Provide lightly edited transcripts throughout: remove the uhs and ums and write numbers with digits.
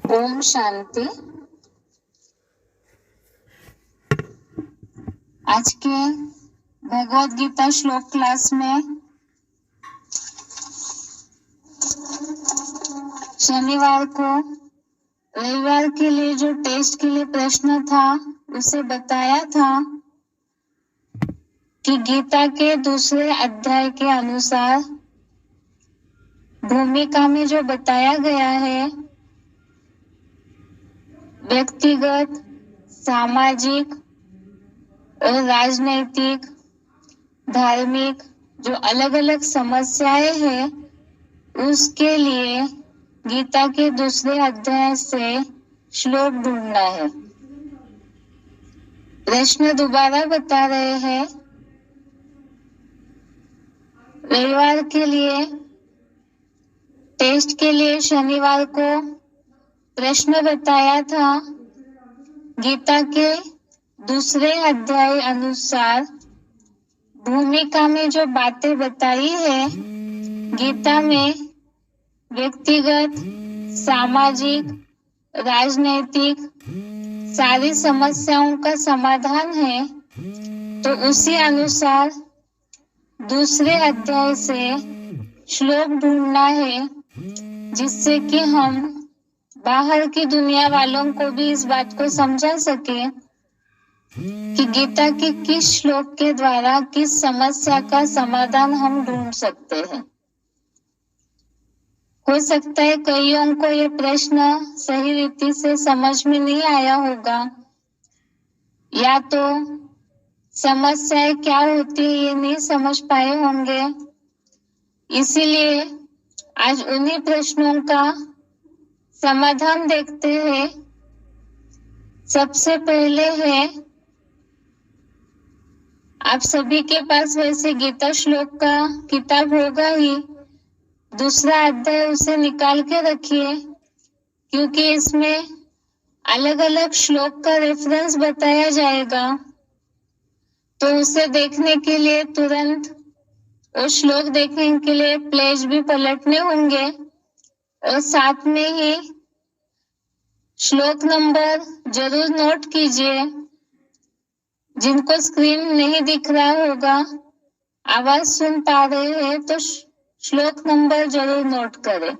ओम शांति। आज के भगवत गीता श्लोक क्लास में शनिवार को रविवार के लिए जो टेस्ट के लिए प्रश्न था उसे बताया था कि गीता के दूसरे अध्याय के अनुसार भूमिका में जो बताया गया है व्यक्तिगत, सामाजिक और राजनैतिक, धार्मिक जो अलग अलग समस्याएं हैं उसके लिए गीता के दूसरे अध्याय से श्लोक ढूंढना है। प्रश्न दोबारा बता रहे हैं। रविवार के लिए टेस्ट के लिए शनिवार को प्रश्न बताया था गीता के दूसरे अध्याय अनुसार भूमिका में जो बातें बताई है गीता में व्यक्तिगत, सामाजिक, राजनैतिक सारी समस्याओं का समाधान है, तो उसी अनुसार दूसरे अध्याय से श्लोक ढूंढना है जिससे कि हम बाहर की दुनिया वालों को भी इस बात को समझा सके कि गीता के किस श्लोक के द्वारा किस समस्या का समाधान हम ढूंढ सकते हैं। हो सकता है कईयों को ये प्रश्न सही रीति से समझ में नहीं आया होगा, या तो समस्याएं क्या होती है ये नहीं समझ पाए होंगे। इसीलिए आज उन्हीं प्रश्नों का समाधान देखते हैं। सबसे पहले है, आप सभी के पास वैसे गीता श्लोक का किताब होगा ही, दूसरा अध्याय उसे निकाल के रखिए क्योंकि इसमें अलग अलग श्लोक का रेफरेंस बताया जाएगा, तो उसे देखने के लिए तुरंत और श्लोक देखने के लिए पेज भी पलटने होंगे और साथ में ही श्लोक नंबर जरूर नोट कीजिए। जिनको स्क्रीन नहीं दिख रहा होगा, आवाज सुन पा रहे हैं तो श्लोक नंबर जरूर नोट करें।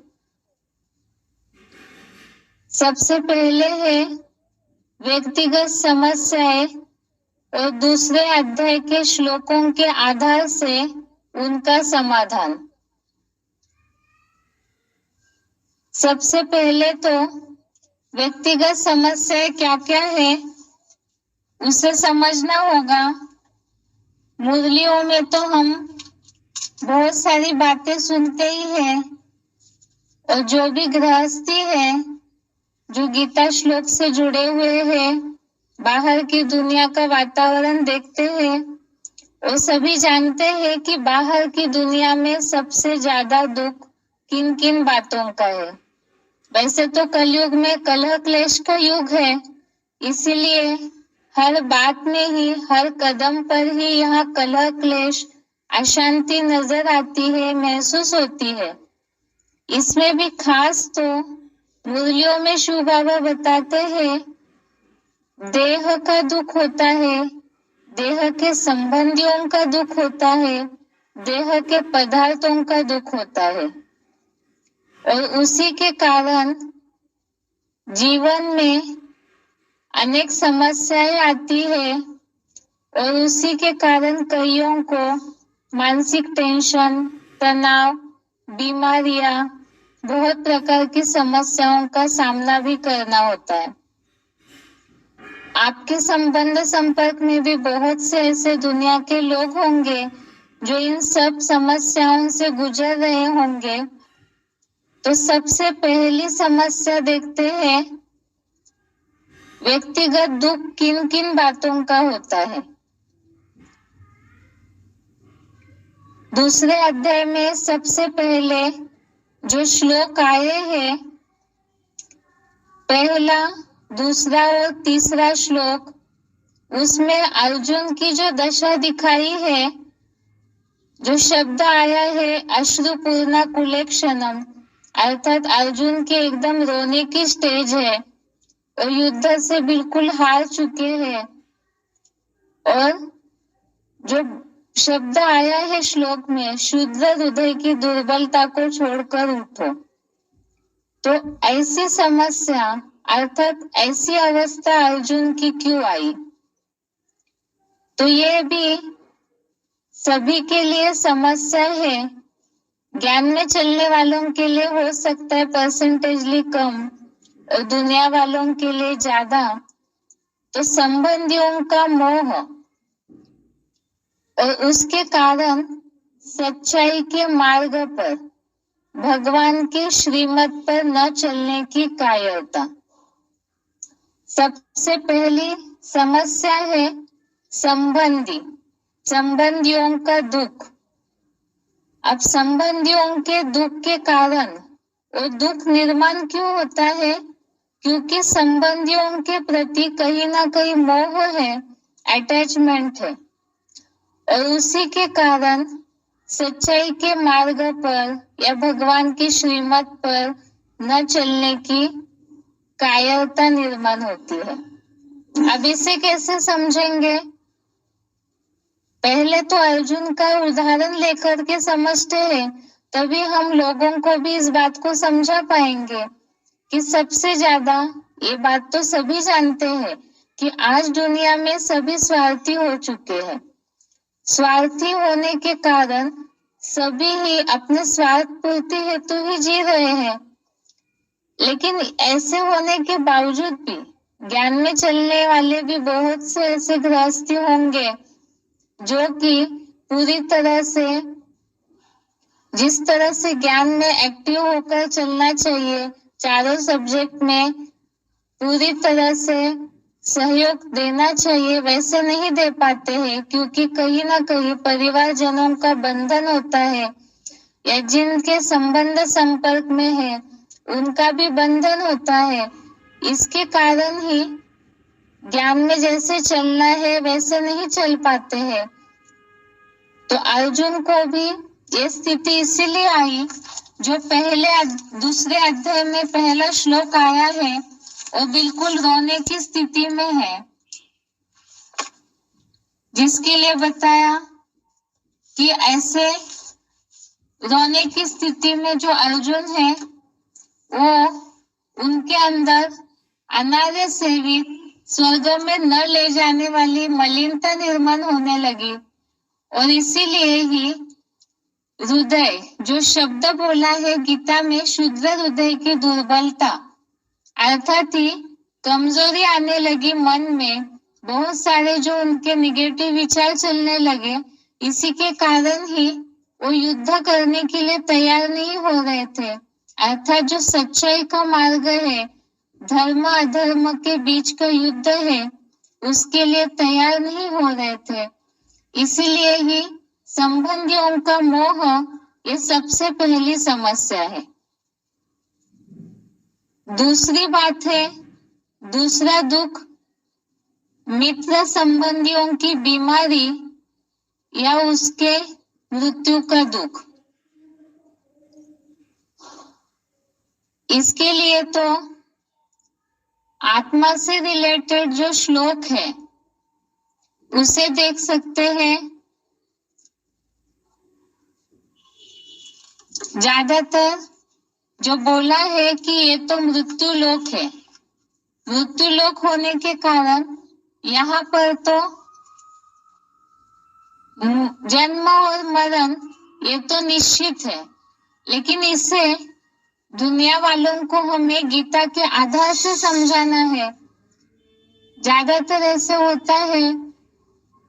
सबसे पहले है व्यक्तिगत समस्याएं और दूसरे अध्याय के श्लोकों के आधार से उनका समाधान। सबसे पहले तो व्यक्तिगत समस्याएं क्या क्या है उसे समझना होगा। मुरलियों में तो हम बहुत सारी बातें सुनते ही हैं और जो भी गृहस्थी है जो गीता श्लोक से जुड़े हुए हैं, बाहर की दुनिया का वातावरण देखते हैं और सभी जानते हैं कि बाहर की दुनिया में सबसे ज्यादा दुख किन किन बातों का है। वैसे तो कलयुग में कलह क्लेश का युग है, इसीलिए हर बात में ही हर कदम पर ही यहाँ कलह क्लेश अशांति नजर आती है, महसूस होती है। इसमें भी खास तो मुरलियों में शिव बाबा बताते हैं देह का दुख होता है, देह के संबंधियों का दुख होता है, देह के पदार्थों का दुख होता है और उसी के कारण जीवन में अनेक समस्याएं आती है और उसी के कारण कईयों को मानसिक टेंशन, तनाव, बीमारियां, बहुत प्रकार की समस्याओं का सामना भी करना होता है। आपके संबंध संपर्क में भी बहुत से ऐसे दुनिया के लोग होंगे जो इन सब समस्याओं से गुजर रहे होंगे। तो सबसे पहली समस्या देखते हैं व्यक्तिगत दुख किन किन बातों का होता है। दूसरे अध्याय में सबसे पहले जो श्लोक आए हैं, पहला, दूसरा और तीसरा श्लोक, उसमें अर्जुन की जो दशा दिखाई है, जो शब्द आया है अश्रुपूर्णा कुलेक्षणम, अर्थात अर्जुन के एकदम रोने की स्टेज है और युद्ध से बिल्कुल हार चुके हैं। और जो शब्द आया है श्लोक में, शुद्ध हृदय की दुर्बलता को छोड़कर उठो, तो ऐसी समस्या अर्थात ऐसी अवस्था अर्जुन की क्यों आई? तो ये भी सभी के लिए समस्या है। ज्ञान में चलने वालों के लिए हो सकता है परसेंटेजली कम और दुनिया वालों के लिए ज्यादा। तो संबंधियों का मोह और उसके कारण सच्चाई के मार्ग पर, भगवान के श्रीमत पर न चलने की कायरता। सबसे पहली समस्या है संबंधियों का दुख। अब संबंधियों के दुख के कारण और दुख निर्माण क्यों होता है? क्योंकि संबंधियों के प्रति कहीं ना कहीं मोह है, अटैचमेंट है, और उसी के कारण सच्चाई के मार्ग पर या भगवान की श्रीमत पर न चलने की कायरता निर्माण होती है। अब इसे कैसे समझेंगे? पहले तो अर्जुन का उदाहरण लेकर के समझते हैं, तभी हम लोगों को भी इस बात को समझा पाएंगे कि सबसे ज्यादा, ये बात तो सभी जानते हैं कि आज दुनिया में सभी स्वार्थी हो चुके हैं। स्वार्थी होने के कारण सभी ही अपने स्वार्थ पूर्ति हेतु ही जी रहे हैं। लेकिन ऐसे होने के बावजूद भी ज्ञान में चलने वाले भी बहुत से ऐसे गृहस्थी होंगे जो कि पूरी तरह से, जिस तरह से ज्ञान में एक्टिव होकर चलना चाहिए, चारों सब्जेक्ट में पूरी तरह से सहयोग देना चाहिए, वैसे नहीं दे पाते हैं, क्योंकि कहीं ना कहीं परिवारजनों का बंधन होता है या जिनके संबंध संपर्क में है उनका भी बंधन होता है। इसके कारण ही ज्ञान में जैसे चलना है वैसे नहीं चल पाते हैं। तो अर्जुन को भी ये स्थिति इसीलिए आई, जो दूसरे अध्याय में पहला श्लोक आया है, और बिल्कुल रोने की स्थिति में है, जिसके लिए बताया कि ऐसे रोने की स्थिति में जो अर्जुन है वो, उनके अंदर अनार्य सेवित स्वर्ग में न ले जाने वाली मलिनता निर्माण होने लगी। और इसीलिए ही हृदय, जो शब्द बोला है गीता में, शुद्ध हृदय की दुर्बलता, अर्थात ही कमजोरी आने लगी मन में, बहुत सारे जो उनके निगेटिव विचार चलने लगे। इसी के कारण ही वो युद्ध करने के लिए तैयार नहीं हो रहे थे। अर्थात जो सच्चाई का मार्ग है, धर्म अधर्म के बीच का युद्ध है, उसके लिए तैयार नहीं हो रहे थे। इसीलिए ही संबंधियों का मोह ये सबसे पहली समस्या है। दूसरी बात है, दूसरा दुख मित्र संबंधियों की बीमारी या उसके मृत्यु का दुख। इसके लिए तो आत्मा से रिलेटेड जो श्लोक है उसे देख सकते हैं। ज्यादातर जो बोला है कि ये तो मृत्यु लोक है, मृत्यु लोक होने के कारण यहाँ पर तो जन्म और मरण ये तो निश्चित है, लेकिन इसे दुनिया वालों को हमें गीता के आधार से समझाना है। ज्यादातर ऐसे होता है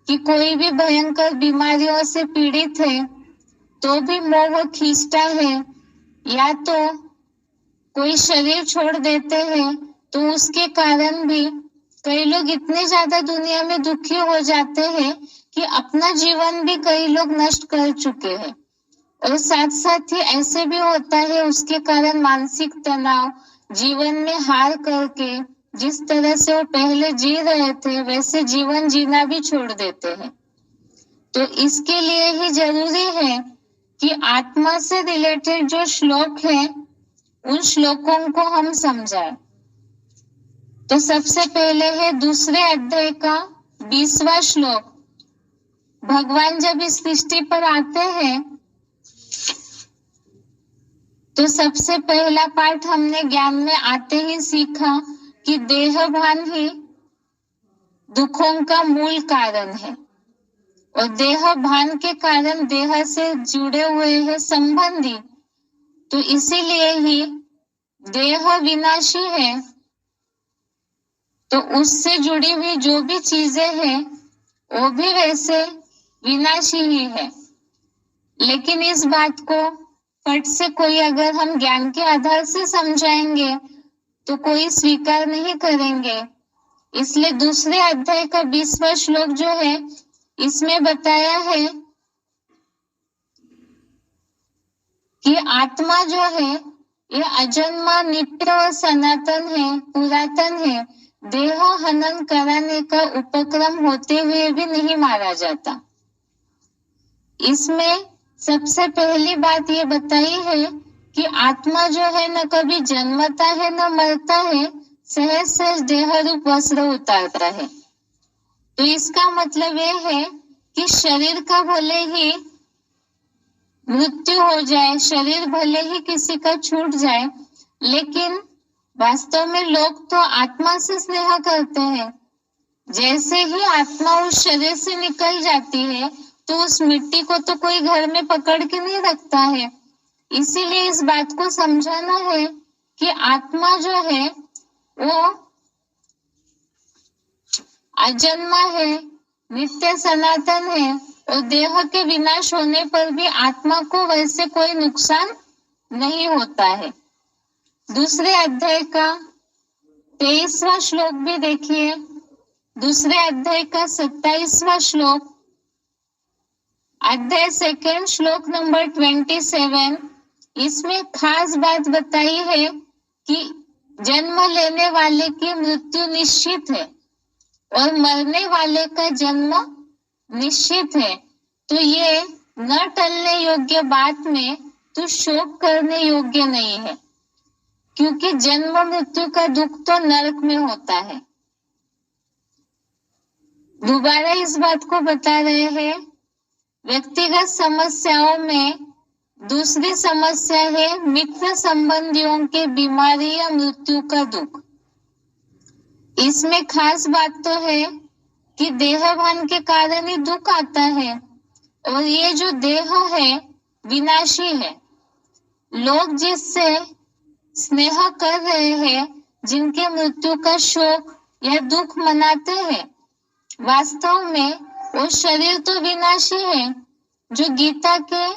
कि कोई भी भयंकर बीमारियों से पीड़ित है तो भी मोह खींचता है, या तो कोई शरीर छोड़ देते हैं तो उसके कारण भी कई लोग इतने ज्यादा दुनिया में दुखी हो जाते हैं कि अपना जीवन भी कई लोग नष्ट कर चुके हैं। और साथ साथ ही ऐसे भी होता है उसके कारण मानसिक तनाव, जीवन में हार करके जिस तरह से वो पहले जी रहे थे वैसे जीवन जीना भी छोड़ देते हैं। तो इसके लिए ही जरूरी है कि आत्मा से रिलेटेड जो श्लोक है उन श्लोकों को हम समझाएं। तो सबसे पहले है दूसरे अध्याय का 20वां श्लोक। भगवान जब इस सृष्टि पर आते हैं तो सबसे पहला पाठ हमने ज्ञान में आते ही सीखा कि देह भान ही दुखों का मूल कारण है, और देह भान के कारण देह से जुड़े हुए हैं संबंधी, तो इसीलिए ही देह विनाशी है, तो उससे जुड़ी हुई जो भी चीजें हैं वो भी वैसे विनाशी ही है। लेकिन इस बात को फट से कोई अगर हम ज्ञान के आधार से समझाएंगे तो कोई स्वीकार नहीं करेंगे। इसलिए दूसरे अध्याय का 20वां श्लोक जो है इसमें बताया है कि आत्मा जो है ये अजन्मा, नित्य और सनातन है, पुरातन है। देह हनन कराने का उपक्रम होते हुए भी नहीं मारा जाता। इसमें सबसे पहली बात ये बताई है कि आत्मा जो है न कभी जन्मता है न मरता है, सहज सहज देह रूप वस्त्र उतारता है। तो इसका मतलब ये है कि शरीर का भले ही मृत्यु हो जाए, शरीर भले ही किसी का छूट जाए, लेकिन वास्तव में लोग तो आत्मा से स्नेह करते हैं। जैसे ही आत्मा उस शरीर से निकल जाती है तो उस मिट्टी को तो कोई घर में पकड़ के नहीं रखता है। इसीलिए इस बात को समझाना है कि आत्मा जो है वो अजन्मा है, नित्य सनातन है, और देह के विनाश होने पर भी आत्मा को वैसे कोई नुकसान नहीं होता है। दूसरे अध्याय का 23वां श्लोक भी देखिए। दूसरे अध्याय का 27वां श्लोक, अध्याय सेकंड, श्लोक नंबर 27। इसमें खास बात बताई है कि जन्म लेने वाले की मृत्यु निश्चित है और मरने वाले का जन्म निश्चित है। तो ये न टलने योग्य बात में तो शोक करने योग्य नहीं है, क्योंकि जन्म मृत्यु का दुख तो नरक में होता है। दोबारा इस बात को बता रहे हैं, व्यक्तिगत समस्याओं में दूसरी समस्या है मित्र संबंधियों के बीमारी या मृत्यु का दुख। इसमें खास बात तो है कि देहभान के कारण ही दुख आता है, और ये जो देह है विनाशी है। लोग जिससे स्नेह कर रहे हैं, जिनके मृत्यु का शोक या दुख मनाते हैं, वास्तव में वो शरीर तो विनाशी है। जो गीता के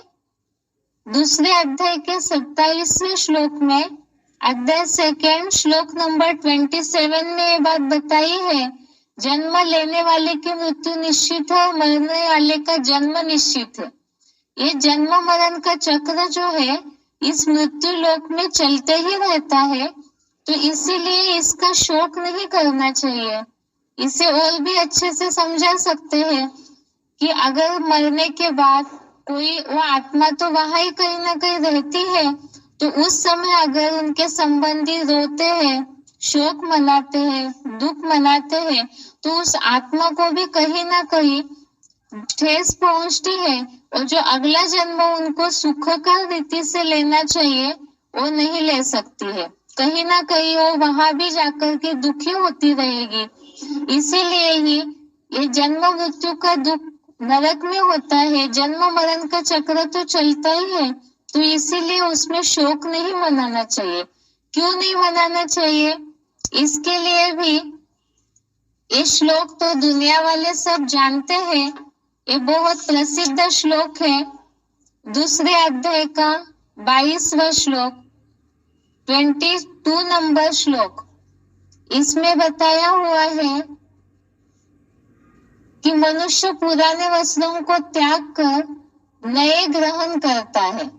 दूसरे अध्याय के 27वें श्लोक में, अध्याय सेकंड, श्लोक नंबर 27 में ये बात बताई है, जन्म लेने वाले की मृत्यु निश्चित है, मरने वाले का जन्म निश्चित है। ये जन्म मरण का चक्र जो है इस मृत्यु लोक में चलते ही रहता है, तो इसीलिए इसका शोक नहीं करना चाहिए। इसे और भी अच्छे से समझा सकते हैं कि अगर मरने के बाद कोई वो आत्मा तो वहां ही कहीं ना कहीं रहती है, तो उस समय अगर उनके संबंधी रोते हैं, शोक मनाते हैं, दुख मनाते हैं, तो उस आत्मा को भी कहीं ना कहीं ठेस पहुंचती है, और जो अगला जन्म उनको सुखकर रीति से लेना चाहिए वो नहीं ले सकती है। कहीं ना कहीं वो वहां भी जाकर के दुखी होती रहेगी। इसीलिए ही ये जन्म मृत्यु का दुख नरक में होता है। जन्म मरण का चक्र तो चलता ही है, तो इसीलिए उसमें शोक नहीं मनाना चाहिए। क्यों नहीं मनाना चाहिए? इसके लिए भी ये श्लोक तो दुनिया वाले सब जानते हैं। ये बहुत प्रसिद्ध श्लोक है। दूसरे अध्याय का 22वां श्लोक, 22 नंबर श्लोक, इसमें बताया हुआ है कि मनुष्य पुराने वस्त्रों को त्याग कर नए ग्रहण करता है।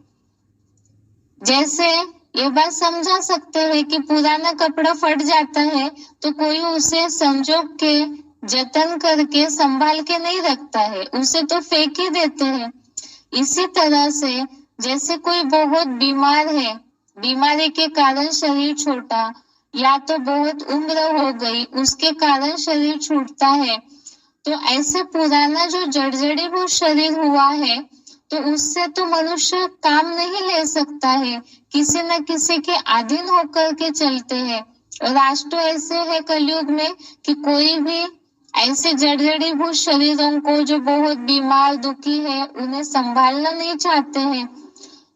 जैसे ये बात समझा सकते हैं कि पुराना कपड़ा फट जाता है तो कोई उसे संजो के, जतन करके, संभाल के नहीं रखता है, उसे तो फेंक ही देते हैं। इसी तरह से जैसे कोई बहुत बीमार है बीमारी के कारण शरीर छोटा, या तो बहुत उम्र हो गई उसके कारण शरीर छूटता है। तो ऐसे पुराना जो जर्जरीभूत शरीर हुआ है, तो उससे तो मनुष्य काम नहीं ले सकता है, किसी न किसी के अधीन होकर के चलते हैं। और आज तो ऐसे है कलयुग में कि कोई भी ऐसे जर्जरीभूत शरीरों को जो बहुत बीमार दुखी है उन्हें संभालना नहीं चाहते हैं।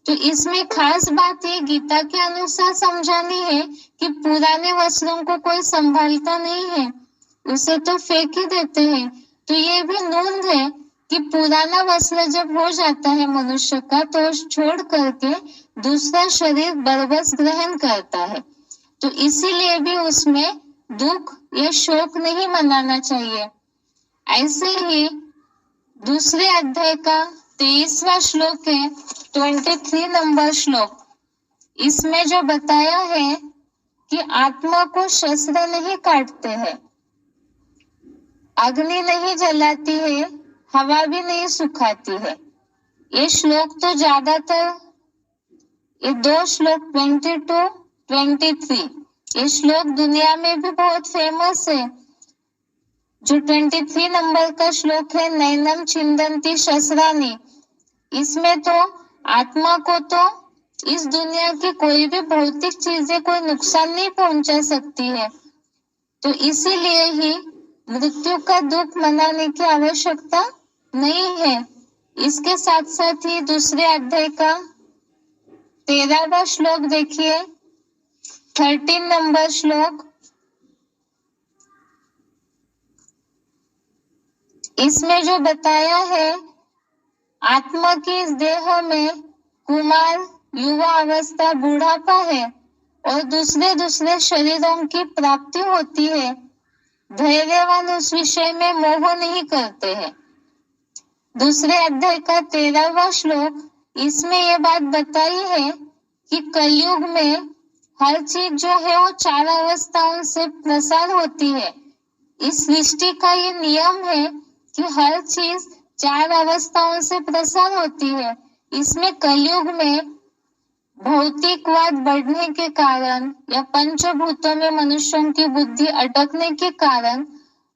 तो इसमें खास बात ये गीता के अनुसार समझानी है कि पुराने वस्त्रों को कोई संभालता नहीं है, उसे तो फेंक ही देते हैं। तो ये भी नूंद है कि पुराना वस्त्र जब हो जाता है मनुष्य का, तो छोड़ करके दूसरा शरीर बरबस ग्रहण करता है। तो इसीलिए भी उसमें दुख या शोक नहीं मनाना चाहिए। ऐसे ही दूसरे अध्याय का 23वां श्लोक है, 23 नंबर श्लोक। इसमें जो बताया है कि आत्मा को शस्त्र नहीं काटते हैं, अग्नि नहीं जलाती है, हवा भी नहीं सुखाती है। ये श्लोक तो ज्यादातर, ये दो श्लोक 22, 23, ये श्लोक दुनिया में भी बहुत फेमस है। जो 23 नंबर का श्लोक है, नैनम छिंदन्ति शस्त्राणि, इसमें तो आत्मा को तो इस दुनिया की कोई भी भौतिक चीजें कोई नुकसान नहीं पहुंचा सकती है। तो इसीलिए ही मृत्यु का दुख मनाने की आवश्यकता नहीं है। इसके साथ साथ ही दूसरे अध्याय का 13वां श्लोक देखिए, 13 नंबर श्लोक। इसमें जो बताया है, आत्मा के इस देह में कुमार, युवा अवस्था, बुढ़ापा है और दूसरे दूसरे शरीरों की प्राप्ति होती है। धैर्यवान उस विषय में मोह नहीं करते हैं। दूसरे अध्याय का 13वां श्लोक, इसमें यह बात बताई है कि कलयुग में हर चीज जो है वो 4 अवस्थाओं से प्रसार होती है। इस सृष्टि का ये नियम है कि हर चीज 4 अवस्थाओं से प्रसार होती है। इसमें कलयुग में भौतिकवाद बढ़ने के कारण या पंचभूतों में मनुष्यों की बुद्धि अटकने के कारण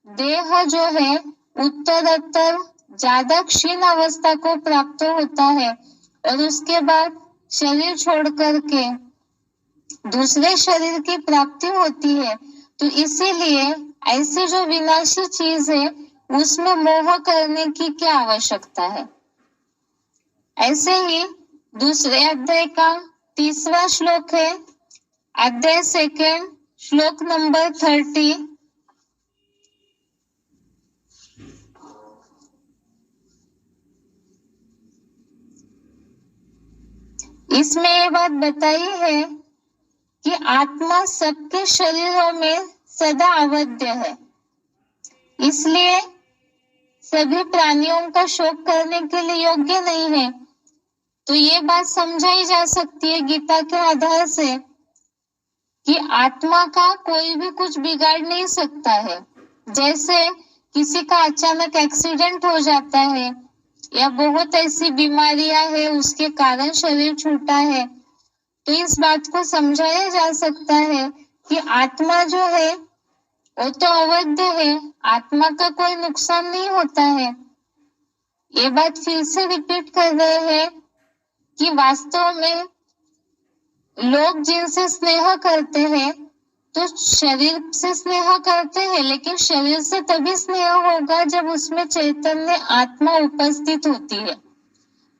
देह जो है उत्तरोत्तर ज्यादा क्षीण अवस्था को प्राप्त होता है और उसके बाद शरीर छोड़ करके दूसरे शरीर की प्राप्ति होती है। तो इसीलिए ऐसी जो विनाशी चीज है उसमें मोह करने की क्या आवश्यकता है। ऐसे ही दूसरे अध्याय का 30वां श्लोक है, अध्याय 2 श्लोक नंबर 30। इसमें ये बात बताई है कि आत्मा सबके शरीरों में सदा अवध्य है, इसलिए सभी प्राणियों का शोक करने के लिए योग्य नहीं है। तो ये बात समझाई जा सकती है गीता के आधार से कि आत्मा का कोई भी कुछ बिगाड़ नहीं सकता है। जैसे किसी का अचानक एक्सीडेंट हो जाता है या बहुत ऐसी बीमारियां है उसके कारण शरीर छूटा है, तो इस बात को समझाया जा सकता है कि आत्मा जो है वो तो अवध्य है, आत्मा का कोई नुकसान नहीं होता है। ये बात फिर से रिपीट कर रहे हैं कि वास्तव में लोग जिनसे स्नेह करते हैं तो शरीर से स्नेह करते हैं, लेकिन शरीर से तभी स्नेह होगा जब उसमें चैतन्य आत्मा उपस्थित होती है।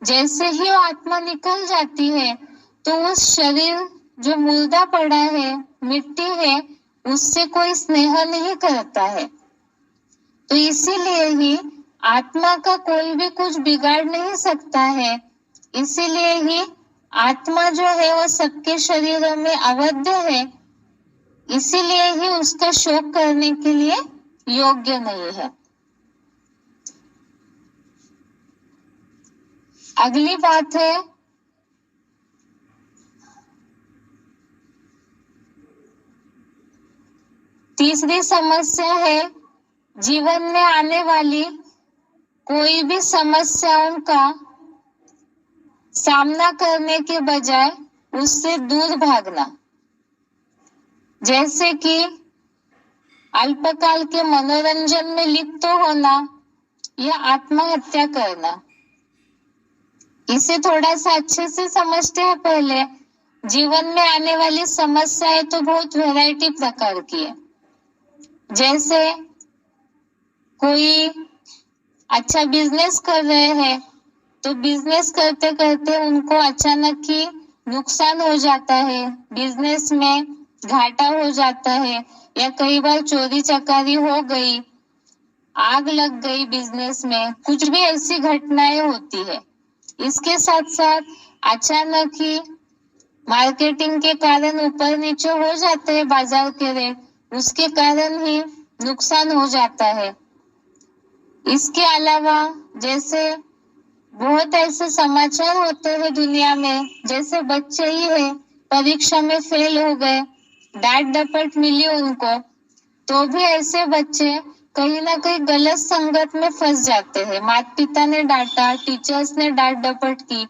जैसे ही वो आत्मा निकल जाती है तो उस शरीर जो मुर्दा पड़ा है, मिट्टी है, उससे कोई स्नेह नहीं करता है। तो इसीलिए ही आत्मा का कोई भी कुछ बिगाड़ नहीं सकता है। इसीलिए ही आत्मा जो है वो सबके शरीरों में अवध्य है, इसीलिए ही उसका शोक करने के लिए योग्य नहीं है। अगली बात है तीसरी समस्या है, जीवन में आने वाली कोई भी समस्याओं का सामना करने के बजाय उससे दूर भागना, जैसे कि अल्पकाल के मनोरंजन में लिप्त होना या आत्महत्या करना। इसे थोड़ा सा अच्छे से समझते हैं पहले। जीवन में आने वाली समस्याएं तो बहुत वैरायटी प्रकार की है। जैसे कोई अच्छा बिजनेस कर रहे हैं तो बिजनेस करते करते उनको अचानक ही नुकसान हो जाता है, बिजनेस में घाटा हो जाता है, या कई बार चोरी चकारी हो गई, आग लग गई बिजनेस में, कुछ भी ऐसी घटनाएं होती है। इसके साथ साथ अचानक ही मार्केटिंग के कारण ऊपर नीचे हो जाते हैं बाजार के रेट, उसके कारण ही नुकसान हो जाता है। इसके अलावा जैसे बहुत ऐसे समाचार होते हैं दुनिया में, जैसे बच्चे ही है परीक्षा में फेल हो गए, डांट डपट मिली उनको, तो भी ऐसे बच्चे कहीं ना कहीं गलत संगत में फंस जाते हैं। माता पिता ने डांटा, टीचर्स ने डांट डपट की,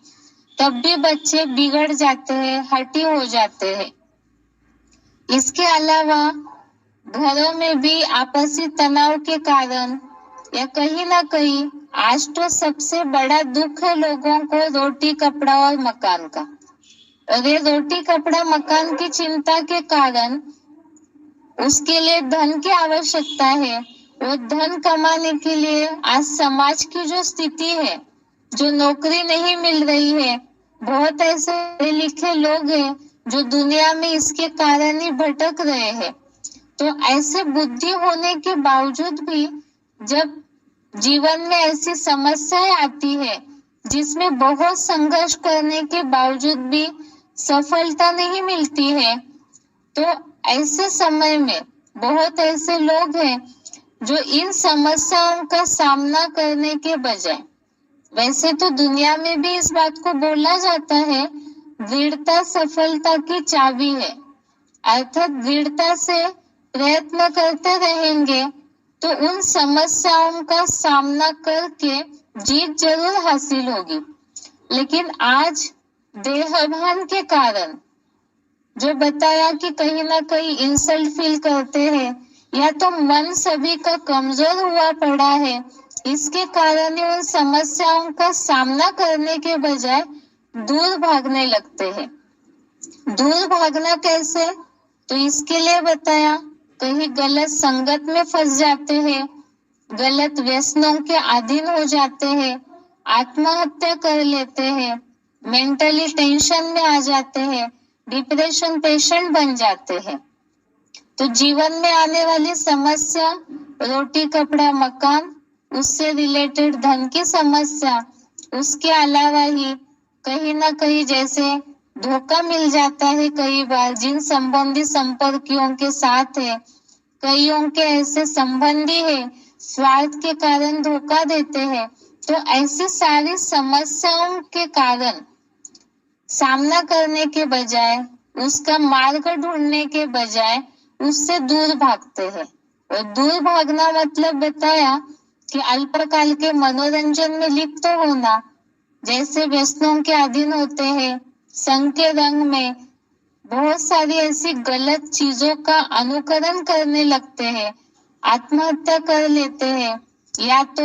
तब भी बच्चे बिगड़ जाते हैं, हठी हो जाते हैं। इसके अलावा घरों में भी आपसी तनाव के कारण या कहीं ना कहीं आज तो सबसे बड़ा दुख है लोगों को रोटी कपड़ा और मकान का। और ये रोटी कपड़ा मकान की चिंता के कारण उसके लिए धन की आवश्यकता है। वो धन कमाने के लिए आज समाज की जो स्थिति है, जो नौकरी नहीं मिल रही है, बहुत ऐसे पढ़े लिखे लोग हैं जो दुनिया में इसके कारण ही भटक रहे हैं। तो ऐसे बुद्धि होने के बावजूद भी जब जीवन में ऐसी समस्याएं आती है जिसमें बहुत संघर्ष करने के बावजूद भी सफलता नहीं मिलती है, तो ऐसे समय में बहुत ऐसे लोग हैं जो इन समस्याओं का सामना करने के बजाय, वैसे तो दुनिया में भी इस बात को बोला जाता है दृढ़ता सफलता की चाबी है, अर्थात दृढ़ता से प्रयत्न करते रहेंगे तो उन समस्याओं का सामना करके जीत जरूर हासिल होगी। लेकिन आज देहभान के कारण जो बताया कि कहीं ना कहीं इंसल्ट फील करते हैं, या तो मन सभी का कमजोर हुआ पड़ा है, इसके कारण ही उन समस्याओं का सामना करने के बजाय दूर भागने लगते हैं। दूर भागना कैसे, तो इसके लिए बताया कहीं गलत संगत में फंस जाते हैं, गलत व्यसनों के अधीन हो जाते हैं, आत्महत्या कर लेते हैं, मेंटली टेंशन में आ जाते हैं, डिप्रेशन पेशेंट बन जाते हैं। तो जीवन में आने वाली समस्या रोटी कपड़ा मकान, उससे रिलेटेड धन की समस्या, उसके अलावा ही कहीं ना कहीं जैसे धोखा मिल जाता है कई बार जिन संबंधी संपर्कियों के साथ है, कईयों के ऐसे संबंधी है स्वार्थ के कारण धोखा देते हैं। तो ऐसी सारी समस्याओं के कारण सामना करने के बजाय, उसका मार्ग ढूंढने के बजाय उससे दूर भागते हैं। और दूर भागना मतलब बताया कि अल्पकाल के मनोरंजन में लिप्त होना, जैसे व्यसनों के अधीन होते हैं, संग के रंग में बहुत सारी ऐसी गलत चीजों का अनुकरण करने लगते हैं, आत्महत्या कर लेते हैं, या तो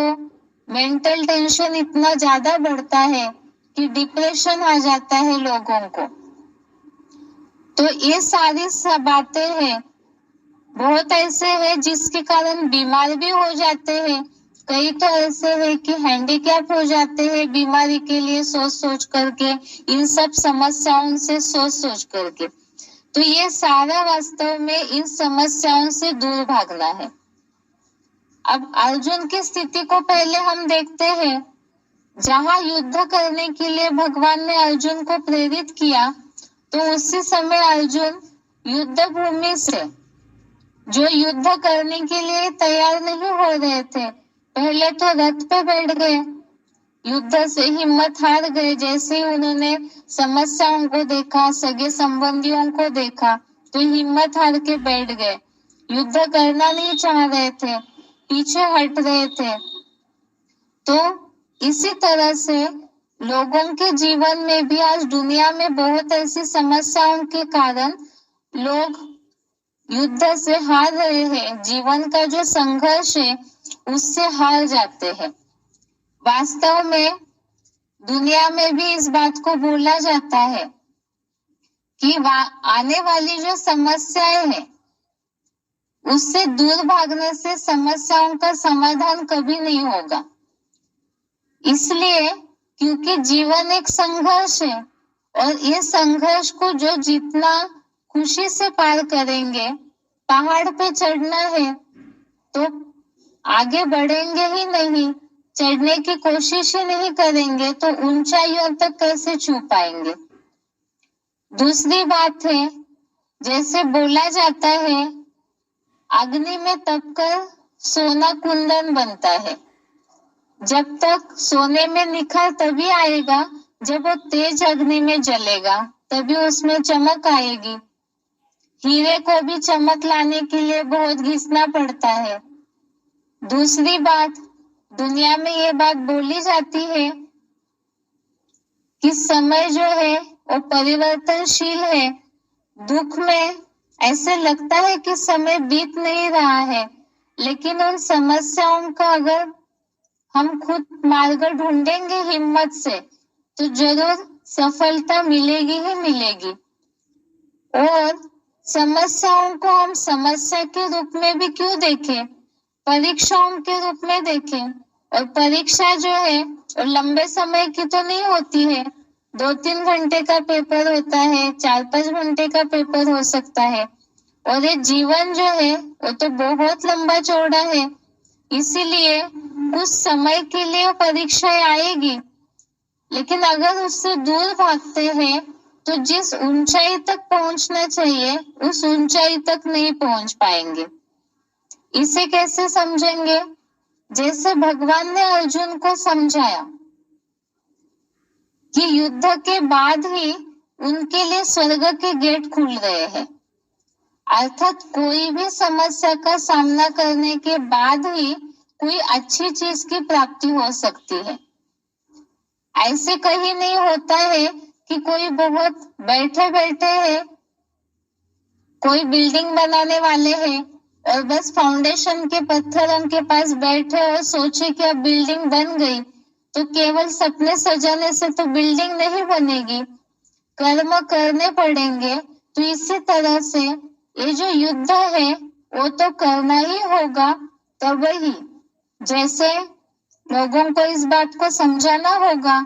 मेंटल टेंशन इतना ज्यादा बढ़ता है कि डिप्रेशन आ जाता है लोगों को। तो ये सारी बातें हैं, बहुत ऐसे हैं जिसके कारण बीमार भी हो जाते हैं, कई तो ऐसे हैं कि हैंडीकैप हो जाते हैं बीमारी के लिए सोच सोच करके, इन सब समस्याओं से सोच सोच करके। तो ये सारा वास्तव में इन समस्याओं से दूर भागना है। अब अर्जुन की स्थिति को पहले हम देखते हैं। जहां युद्ध करने के लिए भगवान ने अर्जुन को प्रेरित किया, तो उसी समय अर्जुन युद्ध भूमि से जो युद्ध करने के लिए तैयार नहीं हो रहे थे, पहले तो रथ पे बैठ गए, युद्ध से हिम्मत हार गए। जैसे ही उन्होंने समस्याओं को देखा, सगे संबंधियों को देखा, तो हिम्मत हार के बैठ गए, युद्ध करना नहीं चाह रहे थे, पीछे हट रहे थे। तो इसी तरह से लोगों के जीवन में भी आज दुनिया में बहुत ऐसी समस्याओं के कारण लोग युद्ध से हार रहे हैं, जीवन का जो संघर्ष है उससे हार जाते हैं। वास्तव में दुनिया में भी इस बात को बोला जाता है कि आने वाली जो समस्याएं हैं उससे दूर भागने से समस्याओं का समाधान कभी नहीं होगा। इसलिए क्योंकि जीवन एक संघर्ष है और ये संघर्ष को जो जितना खुशी से पार करेंगे, पहाड़ पे चढ़ना है तो आगे बढ़ेंगे ही नहीं, चढ़ने की कोशिश ही नहीं करेंगे तो ऊंचाइयों तक कैसे छू पाएंगे। दूसरी बात है, जैसे बोला जाता है अग्नि में तपकर सोना कुंदन बनता है। जब तक सोने में निखार तभी आएगा जब वो तेज अग्नि में जलेगा, तभी उसमें चमक आएगी। हीरे को भी चमक लाने के लिए बहुत घिसना पड़ता है। दूसरी बात, दुनिया में ये बात बोली जाती है कि समय जो है वो परिवर्तनशील है। दुख में ऐसे लगता है कि समय बीत नहीं रहा है, लेकिन उन समस्याओं का अगर हम खुद मार्ग ढूंढेंगे हिम्मत से तो जरूर सफलता मिलेगी ही मिलेगी। और समस्याओं को हम समस्या के रूप में भी क्यों देखें, परीक्षाओं के रूप में देखें। और परीक्षा जो है वो लंबे समय की तो नहीं होती है, 2-3 घंटे का पेपर होता है, 4-5 घंटे का पेपर हो सकता है। और ये जीवन जो है वो तो बहुत लंबा चौड़ा है, इसीलिए कुछ समय के लिए परीक्षाएं आएगी, लेकिन अगर उससे दूर भागते हैं तो जिस ऊंचाई तक पहुंचना चाहिए उस ऊंचाई तक नहीं पहुंच पाएंगे। इसे कैसे समझेंगे? जैसे भगवान ने अर्जुन को समझाया कि युद्ध के बाद ही उनके लिए स्वर्ग के गेट खुल रहे हैं, अर्थात कोई भी समस्या का सामना करने के बाद ही कोई अच्छी चीज की प्राप्ति हो सकती है। ऐसे कहीं नहीं होता है कि कोई बहुत बैठे बैठे है, कोई बिल्डिंग बनाने वाले हैं और बस फाउंडेशन के पत्थरों के पास बैठे और सोचे कि अब बिल्डिंग बन गई, तो केवल सपने सजाने से तो बिल्डिंग नहीं बनेगी, कर्म करने पड़ेंगे। तो इसी तरह से ये जो युद्ध है वो तो करना ही होगा, तब ही जैसे लोगों को इस बात को समझाना होगा।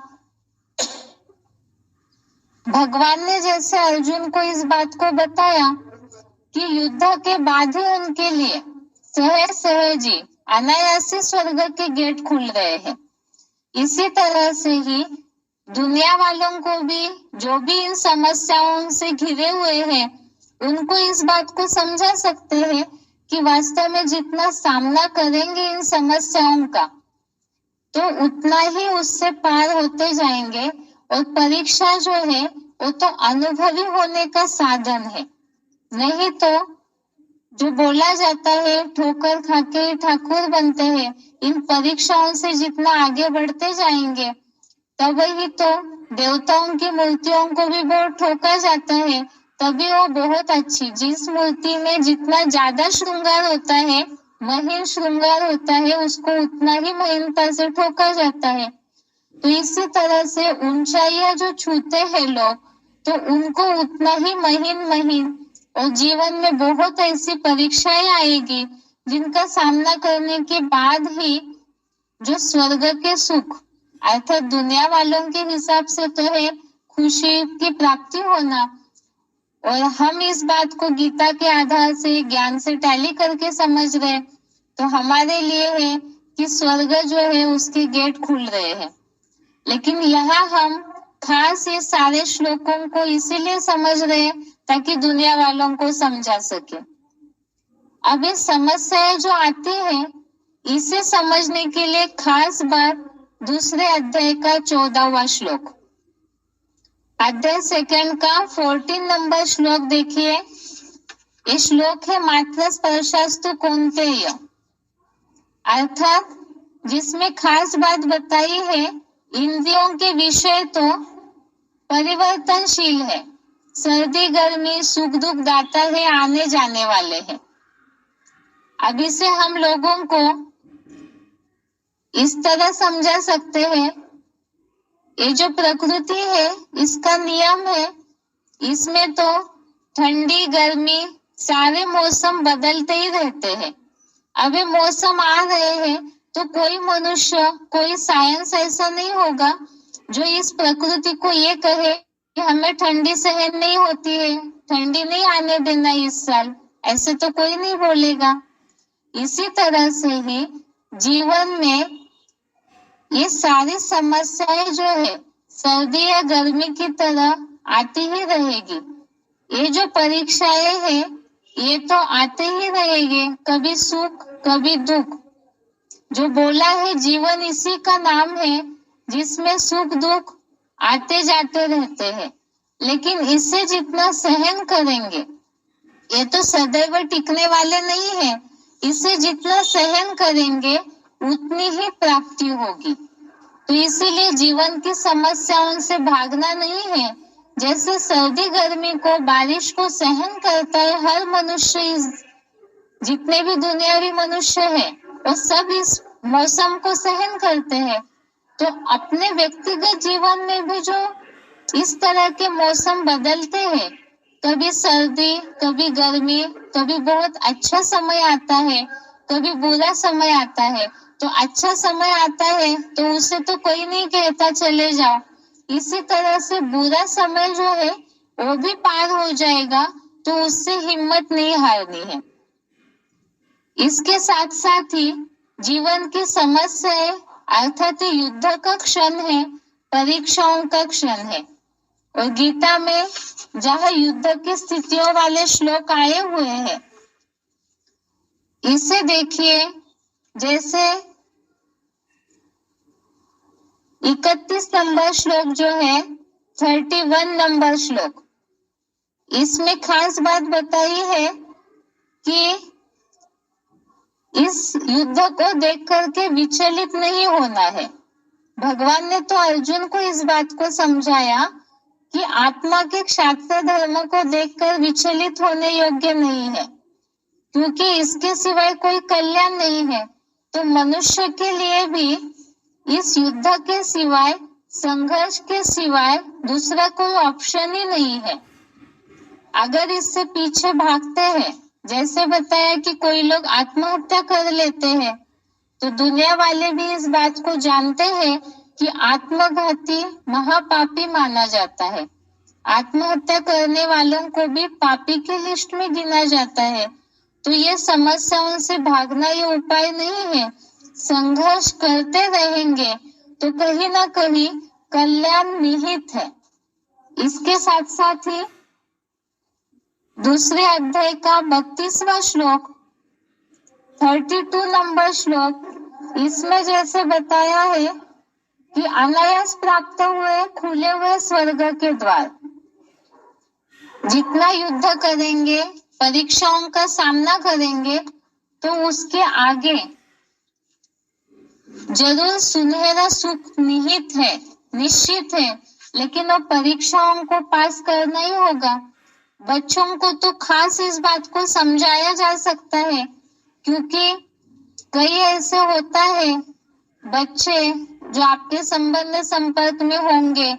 भगवान ने जैसे अर्जुन को इस बात को बताया कि युद्ध के बाद ही उनके लिए सहज ही अनायासी स्वर्ग के गेट खुल रहे हैं, इसी तरह से ही दुनिया वालों को भी, जो भी इन समस्याओं से घिरे हुए हैं, उनको इस बात को समझा सकते हैं कि वास्तव में जितना सामना करेंगे इन समस्याओं का तो उतना ही उससे पार होते जाएंगे। और परीक्षा जो है वो तो अनुभवी होने का साधन है, नहीं तो जो बोला जाता है ठोकर खाके ठाकुर बनते हैं। इन परीक्षाओं से जितना आगे बढ़ते जाएंगे तब ही तो देवताओं की मूर्तियों को भी बहुत ठोका जाता है, तभी वो बहुत अच्छी, जिस मूर्ति में जितना ज्यादा श्रृंगार होता है, महीन श्रृंगार होता है, उसको उतना ही महीनता से ठोका जाता है। तो इसी तरह से ऊंचाइयां जो छूते हैं लोग, तो उनको उतना ही महीन और जीवन में बहुत ऐसी परीक्षाएं आएगी जिनका सामना करने के बाद ही जो स्वर्ग के सुख, अर्थात दुनिया वालों के हिसाब से तो है खुशी की प्राप्ति होना, और हम इस बात को गीता के आधार से ज्ञान से टैली करके समझ रहे, तो हमारे लिए है कि स्वर्ग जो है उसके गेट खुल रहे हैं। लेकिन यहाँ हम खास ये सारे श्लोकों को इसीलिए समझ रहे हैं ताकि दुनिया वालों को समझा सके। अब ये समस्याएं जो आती है इसे समझने के लिए खास बात दूसरे अध्याय का 14वां श्लोक, अध्याय 2 का 14 नंबर श्लोक देखिए। ये श्लोक है मात्र स्पर्शास्तु कौन्तेय, अर्थात जिसमें खास बात बताई है इंद्रियों के विषय तो परिवर्तनशील है। सर्दी गर्मी सुख दुख दाता है, आने जाने वाले हैं। अभी से हम लोगों को इस तरह समझा सकते हैं, ये जो प्रकृति है इसका नियम है, इसमें तो ठंडी गर्मी सारे मौसम बदलते ही रहते हैं। अभी मौसम आ रहे हैं तो कोई मनुष्य, कोई साइंस ऐसा नहीं होगा जो इस प्रकृति को ये कहे कि हमें ठंडी सहन नहीं होती है, ठंडी नहीं आने देना इस साल, ऐसे तो कोई नहीं बोलेगा। इसी तरह से ही जीवन में ये सारी समस्याएं जो है सर्दी या गर्मी की तरह आती ही रहेगी। ये जो परीक्षाएं हैं ये तो आते ही रहेंगे, कभी सुख कभी दुख। जो बोला है जीवन इसी का नाम है जिसमें सुख दुख आते जाते रहते हैं, लेकिन इससे जितना सहन करेंगे ये तो सदैव टिकने वाले नहीं है। इससे जितना सहन करेंगे उतनी ही प्राप्ति होगी। तो इसीलिए जीवन की समस्याओं से भागना नहीं है। जैसे सर्दी गर्मी को, बारिश को सहन करता है हर मनुष्य, जितने भी दुनियावी मनुष्य है वो सब इस मौसम को सहन करते हैं। तो अपने व्यक्तिगत जीवन में भी जो इस तरह के मौसम बदलते हैं, कभी सर्दी कभी गर्मी, कभी बहुत अच्छा समय आता है कभी बुरा समय आता है। तो अच्छा समय आता है तो उसे तो कोई नहीं कहता चले जाओ, इसी तरह से बुरा समय जो है वो भी पार हो जाएगा, तो उससे हिम्मत नहीं हारनी है। इसके साथ साथ ही जीवन की समस्याएं अर्थात युद्ध का क्षण है, परीक्षाओं का क्षण है। और गीता में जहाँ युद्ध की स्थितियों वाले श्लोक आए हुए हैं, इसे देखिए। जैसे 31 नंबर श्लोक जो है, 31 नंबर श्लोक, इसमें खास बात बताई है कि इस युद्ध को देख करके विचलित नहीं होना है। भगवान ने तो अर्जुन को इस बात को समझाया कि आत्मा के क्षात्र धर्म को देखकर विचलित होने योग्य नहीं है, क्योंकि इसके सिवाय कोई कल्याण नहीं है। तो मनुष्य के लिए भी इस युद्ध के सिवाय, संघर्ष के सिवाय दूसरा कोई ऑप्शन ही नहीं है। अगर इससे पीछे भागते हैं, जैसे बताया कि कोई लोग आत्महत्या कर लेते हैं, तो दुनिया वाले भी इस बात को जानते हैं कि आत्मघाती महापापी माना जाता है। आत्महत्या करने वालों को भी पापी की लिस्ट में गिना जाता है। तो ये समस्याओं से भागना ये उपाय नहीं है। संघर्ष करते रहेंगे तो कहीं ना कहीं कल्याण निहित है। इसके साथ साथ ही दूसरे अध्याय का 32वां श्लोक, 32 नंबर श्लोक, इसमें जैसे बताया है कि अनायास प्राप्त हुए खुले हुए स्वर्ग के द्वार। जितना युद्ध करेंगे, परीक्षाओं का सामना करेंगे, तो उसके आगे जरूर सुनहरा सुख निहित है, निश्चित है, लेकिन वो परीक्षाओं को पास करना ही होगा। बच्चों को तो खास इस बात को समझाया जा सकता है, क्योंकि कई ऐसे होता है बच्चे जो आपके संबंध संपर्क में होंगे,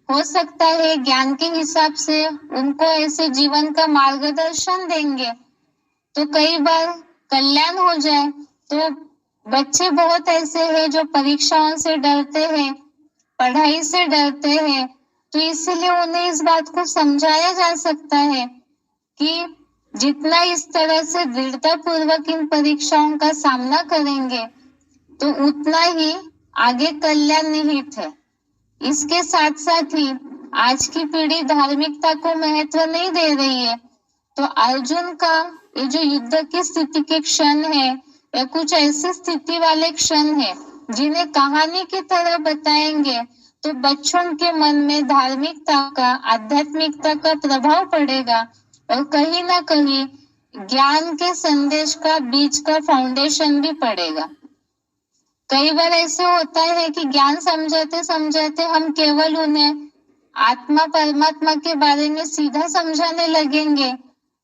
हो सकता है ज्ञान के हिसाब से उनको ऐसे जीवन का मार्गदर्शन देंगे तो कई बार कल्याण हो जाए। तो बच्चे बहुत ऐसे हैं जो परीक्षाओं से डरते हैं, पढ़ाई से डरते हैं, तो इसलिए उन्हें इस बात को समझाया जा सकता है कि जितना इस तरह से दृढ़ता पूर्वक इन परीक्षाओं का सामना करेंगे तो उतना ही आगे कल्याण निहित है। इसके साथ साथ ही आज की पीढ़ी धार्मिकता को महत्व नहीं दे रही है, तो अर्जुन का ये जो युद्ध की स्थिति के क्षण है या कुछ ऐसी स्थिति वाले क्षण है जिन्हें कहानी की तरह बताएंगे, तो बच्चों के मन में धार्मिकता का, आध्यात्मिकता का प्रभाव पड़ेगा और कहीं ना कहीं ज्ञान के संदेश का बीज का फाउंडेशन भी पड़ेगा। कई बार ऐसे होता है कि ज्ञान समझाते समझाते हम केवल उन्हें आत्मा परमात्मा के बारे में सीधा समझाने लगेंगे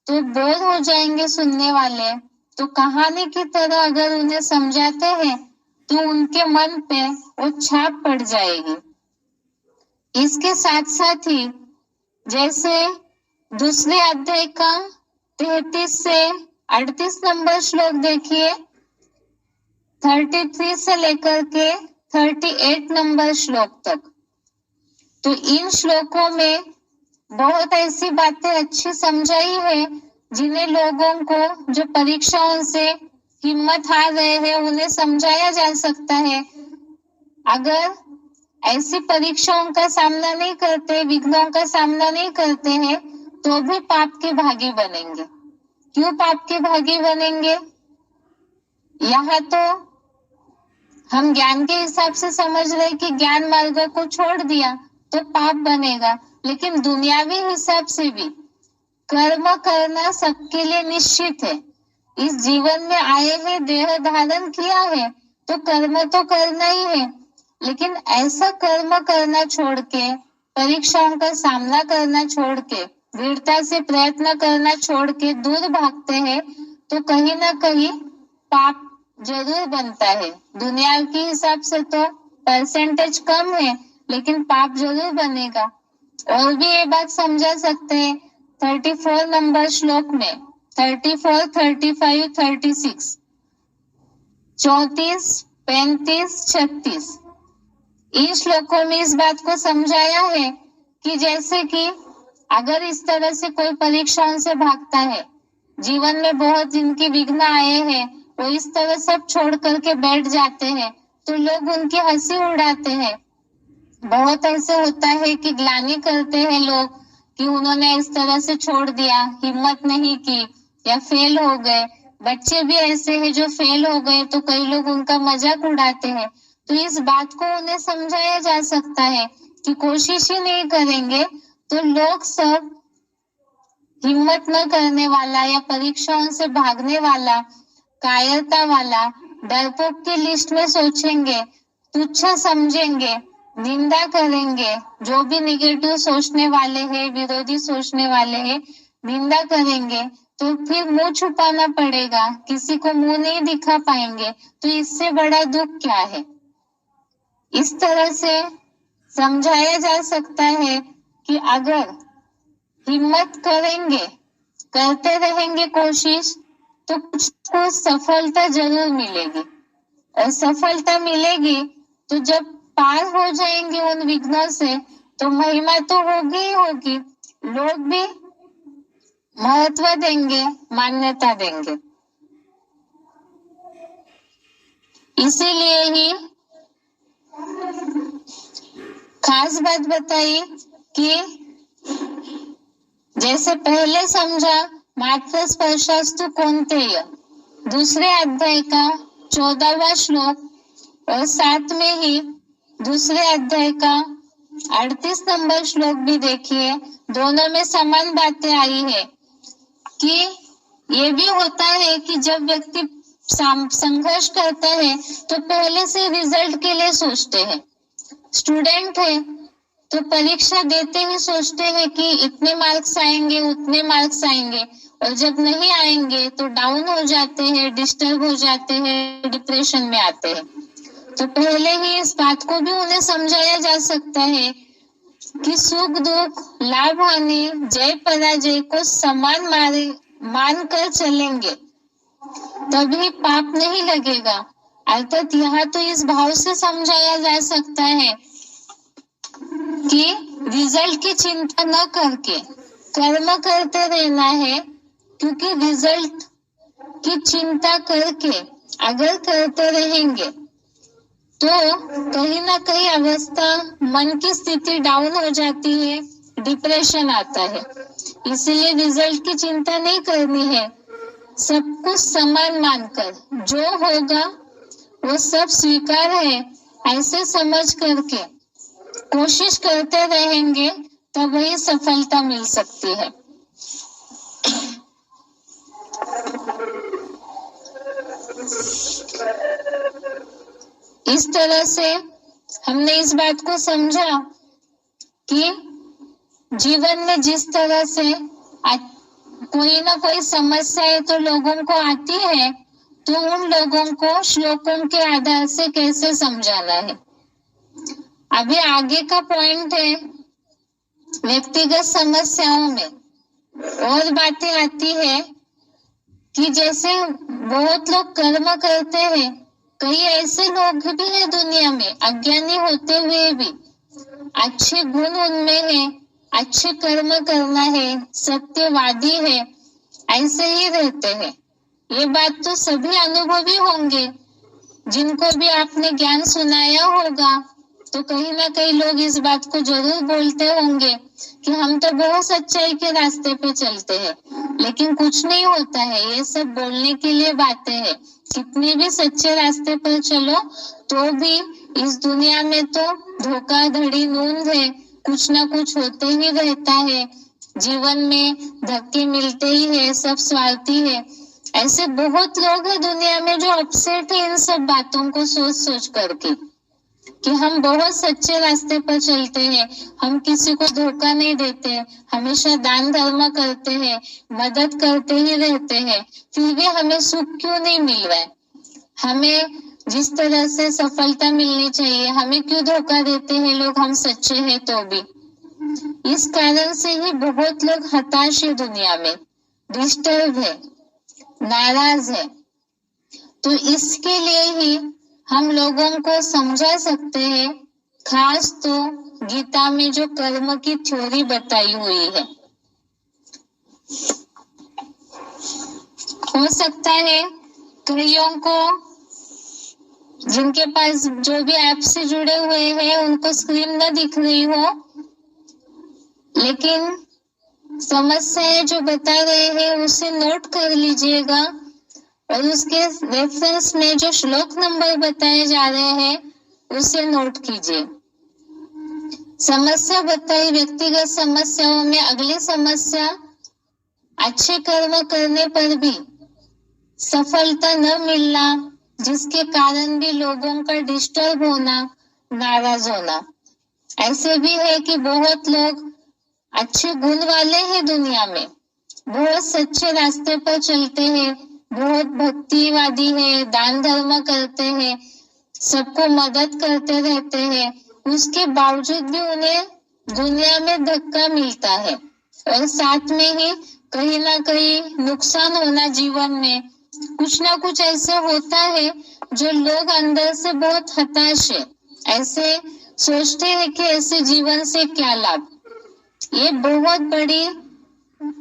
तो बोर हो जाएंगे सुनने वाले। तो कहानी की तरह अगर उन्हें समझाते हैं तो उनके मन पे वो छाप पड़ जाएगी। इसके साथ साथ ही जैसे दूसरे अध्याय का 33 से 38 नंबर श्लोक देखिए, 33 से लेकर के 38 नंबर श्लोक तक। तो इन श्लोकों में बहुत ऐसी बातें अच्छी समझाई है जिन्हें लोगों को जो परीक्षाओं से हिम्मत हार रहे हैं उन्हें समझाया जा सकता है। अगर ऐसी परीक्षाओं का सामना नहीं करते, विघ्नों का सामना नहीं करते हैं तो भी पाप के भागी बनेंगे। क्यों पाप के भागी बनेंगे? यहाँ तो हम ज्ञान के हिसाब से समझ रहे कि ज्ञान मार्ग को छोड़ दिया तो पाप बनेगा, लेकिन दुनियावी हिसाब से भी कर्म करना सबके लिए निश्चित है। इस जीवन में आए हैं, देह धारण किया है तो कर्म तो करना ही है, लेकिन ऐसा कर्म करना छोड़ के, परीक्षाओं का सामना करना छोड़ के, दृढ़ता से प्रयत्न करना छोड़ के दूर भागते हैं तो कहीं ना कहीं पाप जरूर बनता है। दुनिया के हिसाब से तो परसेंटेज कम है, लेकिन पाप जरूर बनेगा। और भी ये बात समझा सकते हैं 34 नंबर श्लोक में, 34, 35, 36, 34, 35, 36 इन श्लोकों में इस बात को समझाया है कि जैसे कि अगर इस तरह से कोई परीक्षाओं से भागता है, जीवन में बहुत जिनकी विघ्न आए हैं वो इस तरह सब छोड़ करके बैठ जाते हैं तो लोग उनकी हंसी उड़ाते हैं। बहुत ऐसे होता है कि ग्लानि करते हैं लोग कि उन्होंने इस तरह से छोड़ दिया, हिम्मत नहीं की या फेल हो गए। बच्चे भी ऐसे हैं जो फेल हो गए तो कई लोग उनका मजाक उड़ाते हैं। तो इस बात को उन्हें समझाया जा सकता है कि कोशिश ही नहीं करेंगे तो लोग सब हिम्मत न करने वाला या परीक्षाओं से भागने वाला, कायरता वाला, डरपोक की लिस्ट में सोचेंगे, तुच्छ समझेंगे, निंदा करेंगे। जो भी निगेटिव सोचने वाले हैं, विरोधी सोचने वाले हैं, निंदा करेंगे तो फिर मुंह छुपाना पड़ेगा, किसी को मुंह नहीं दिखा पाएंगे। तो इससे बड़ा दुख क्या है? इस तरह से समझाया जा सकता है कि अगर हिम्मत करेंगे, करते रहेंगे कोशिश तो कुछ सफलता जरूर मिलेगी। और सफलता मिलेगी तो जब पार हो जाएंगे उन विघ्नों से तो महिमा तो होगी ही होगी, लोग भी महत्व देंगे, मान्यता देंगे। इसीलिए ही खास बात बताई कि जैसे पहले समझा मात्र स्पर्शास्तु कौन्तेय, दूसरे अध्याय का 14वां श्लोक और साथ में ही दूसरे अध्याय का 38 नंबर श्लोक भी देखिए, दोनों में समान बातें आई है कि ये भी होता है कि जब व्यक्ति संघर्ष करता है तो पहले से रिजल्ट के लिए सोचते हैं। स्टूडेंट है तो परीक्षा देते ही सोचते हैं कि इतने मार्क्स आएंगे, उतने मार्क्स आएंगे, और जब नहीं आएंगे तो डाउन हो जाते हैं, डिस्टर्ब हो जाते हैं, डिप्रेशन में आते हैं। तो पहले ही इस बात को भी उन्हें समझाया जा सकता है कि सुख दुख, लाभ हानि, जय पराजय को समान मान कर चलेंगे तभी पाप नहीं लगेगा। अर्थात यहाँ तो इस भाव से समझाया जा सकता है कि रिजल्ट की चिंता न करके कर्म करते रहना है, क्योंकि रिजल्ट की चिंता करके अगर करते रहेंगे तो कहीं ना कहीं अवस्था, मन की स्थिति डाउन हो जाती है, डिप्रेशन आता है। इसलिए रिजल्ट की चिंता नहीं करनी है, सब कुछ समान मानकर जो होगा वो सब स्वीकार है ऐसे समझ करके कोशिश करते रहेंगे तब वही सफलता मिल सकती है। इस तरह से हमने इस बात को समझा कि जीवन में जिस तरह से कोई ना कोई समस्याएं तो लोगों को आती है, तो उन लोगों को श्लोकों के आधार से कैसे समझाना है। अभी आगे का पॉइंट है व्यक्तिगत समस्याओं में और बातें आती है कि जैसे बहुत लोग कर्म करते हैं, कई ऐसे लोग भी हैं दुनिया में अज्ञानी होते हुए भी अच्छे गुण उनमें है, अच्छे कर्म करना है, सत्यवादी है, ऐसे ही रहते हैं। ये बात तो सभी अनुभवी होंगे, जिनको भी आपने ज्ञान सुनाया होगा तो कहीं ना कहीं लोग इस बात को जरूर बोलते होंगे कि हम तो बहुत सच्चाई के रास्ते पे चलते हैं, लेकिन कुछ नहीं होता है। ये सब बोलने के लिए बातें हैं। कितने भी सच्चे रास्ते पर चलो तो भी इस दुनिया में तो धोखाधड़ी नूंद है, कुछ ना कुछ होते ही रहता है। जीवन में धक्के मिलते ही है, सब स्वार्थी है। ऐसे बहुत लोग हैं दुनिया में जो अपसेट है इन सब बातों को सोच सोच करके कि हम बहुत सच्चे रास्ते पर चलते हैं, हम किसी को धोखा नहीं देते, हमेशा दान धर्म करते हैं, मदद करते ही रहते हैं, फिर भी हमें सुख क्यों नहीं मिल रहा है। हमें जिस तरह से सफलता मिलनी चाहिए, हमें क्यों धोखा देते हैं लोग, हम सच्चे हैं तो भी। इस कारण से ही बहुत लोग हताश है दुनिया में, डिस्टर्ब है, नाराज है। तो इसके लिए ही हम लोगों को समझा सकते हैं, खास तो गीता में जो कर्म की थ्योरी बताई हुई है। हो सकता है कईयों को, जिनके पास जो भी ऐप से जुड़े हुए हैं उनको स्क्रीन न दिख रही हो, लेकिन समस्याएं जो बता रहे हैं उसे नोट कर लीजिएगा और उसके रेफरेंस में जो श्लोक नंबर बताए जा रहे हैं उसे नोट कीजिए। समस्या बताई व्यक्तिगत समस्याओं में अगली समस्या, अच्छे कर्म करने पर भी सफलता न मिलना, जिसके कारण भी लोगों का डिस्टर्ब होना, नाराज होना। ऐसे भी है कि बहुत लोग अच्छे गुण वाले हैं दुनिया में, बहुत सच्चे रास्ते पर चलते हैं, बहुत भक्तिवादी है, दान धर्म करते हैं, सबको मदद करते रहते हैं, उसके बावजूद भी उन्हें दुनिया में धक्का मिलता है और साथ में ही कहीं ना कहीं नुकसान होना, जीवन में कुछ ना कुछ ऐसे होता है जो लोग अंदर से बहुत हताश है, ऐसे सोचते हैं कि ऐसे जीवन से क्या लाभ। ये बहुत बड़ी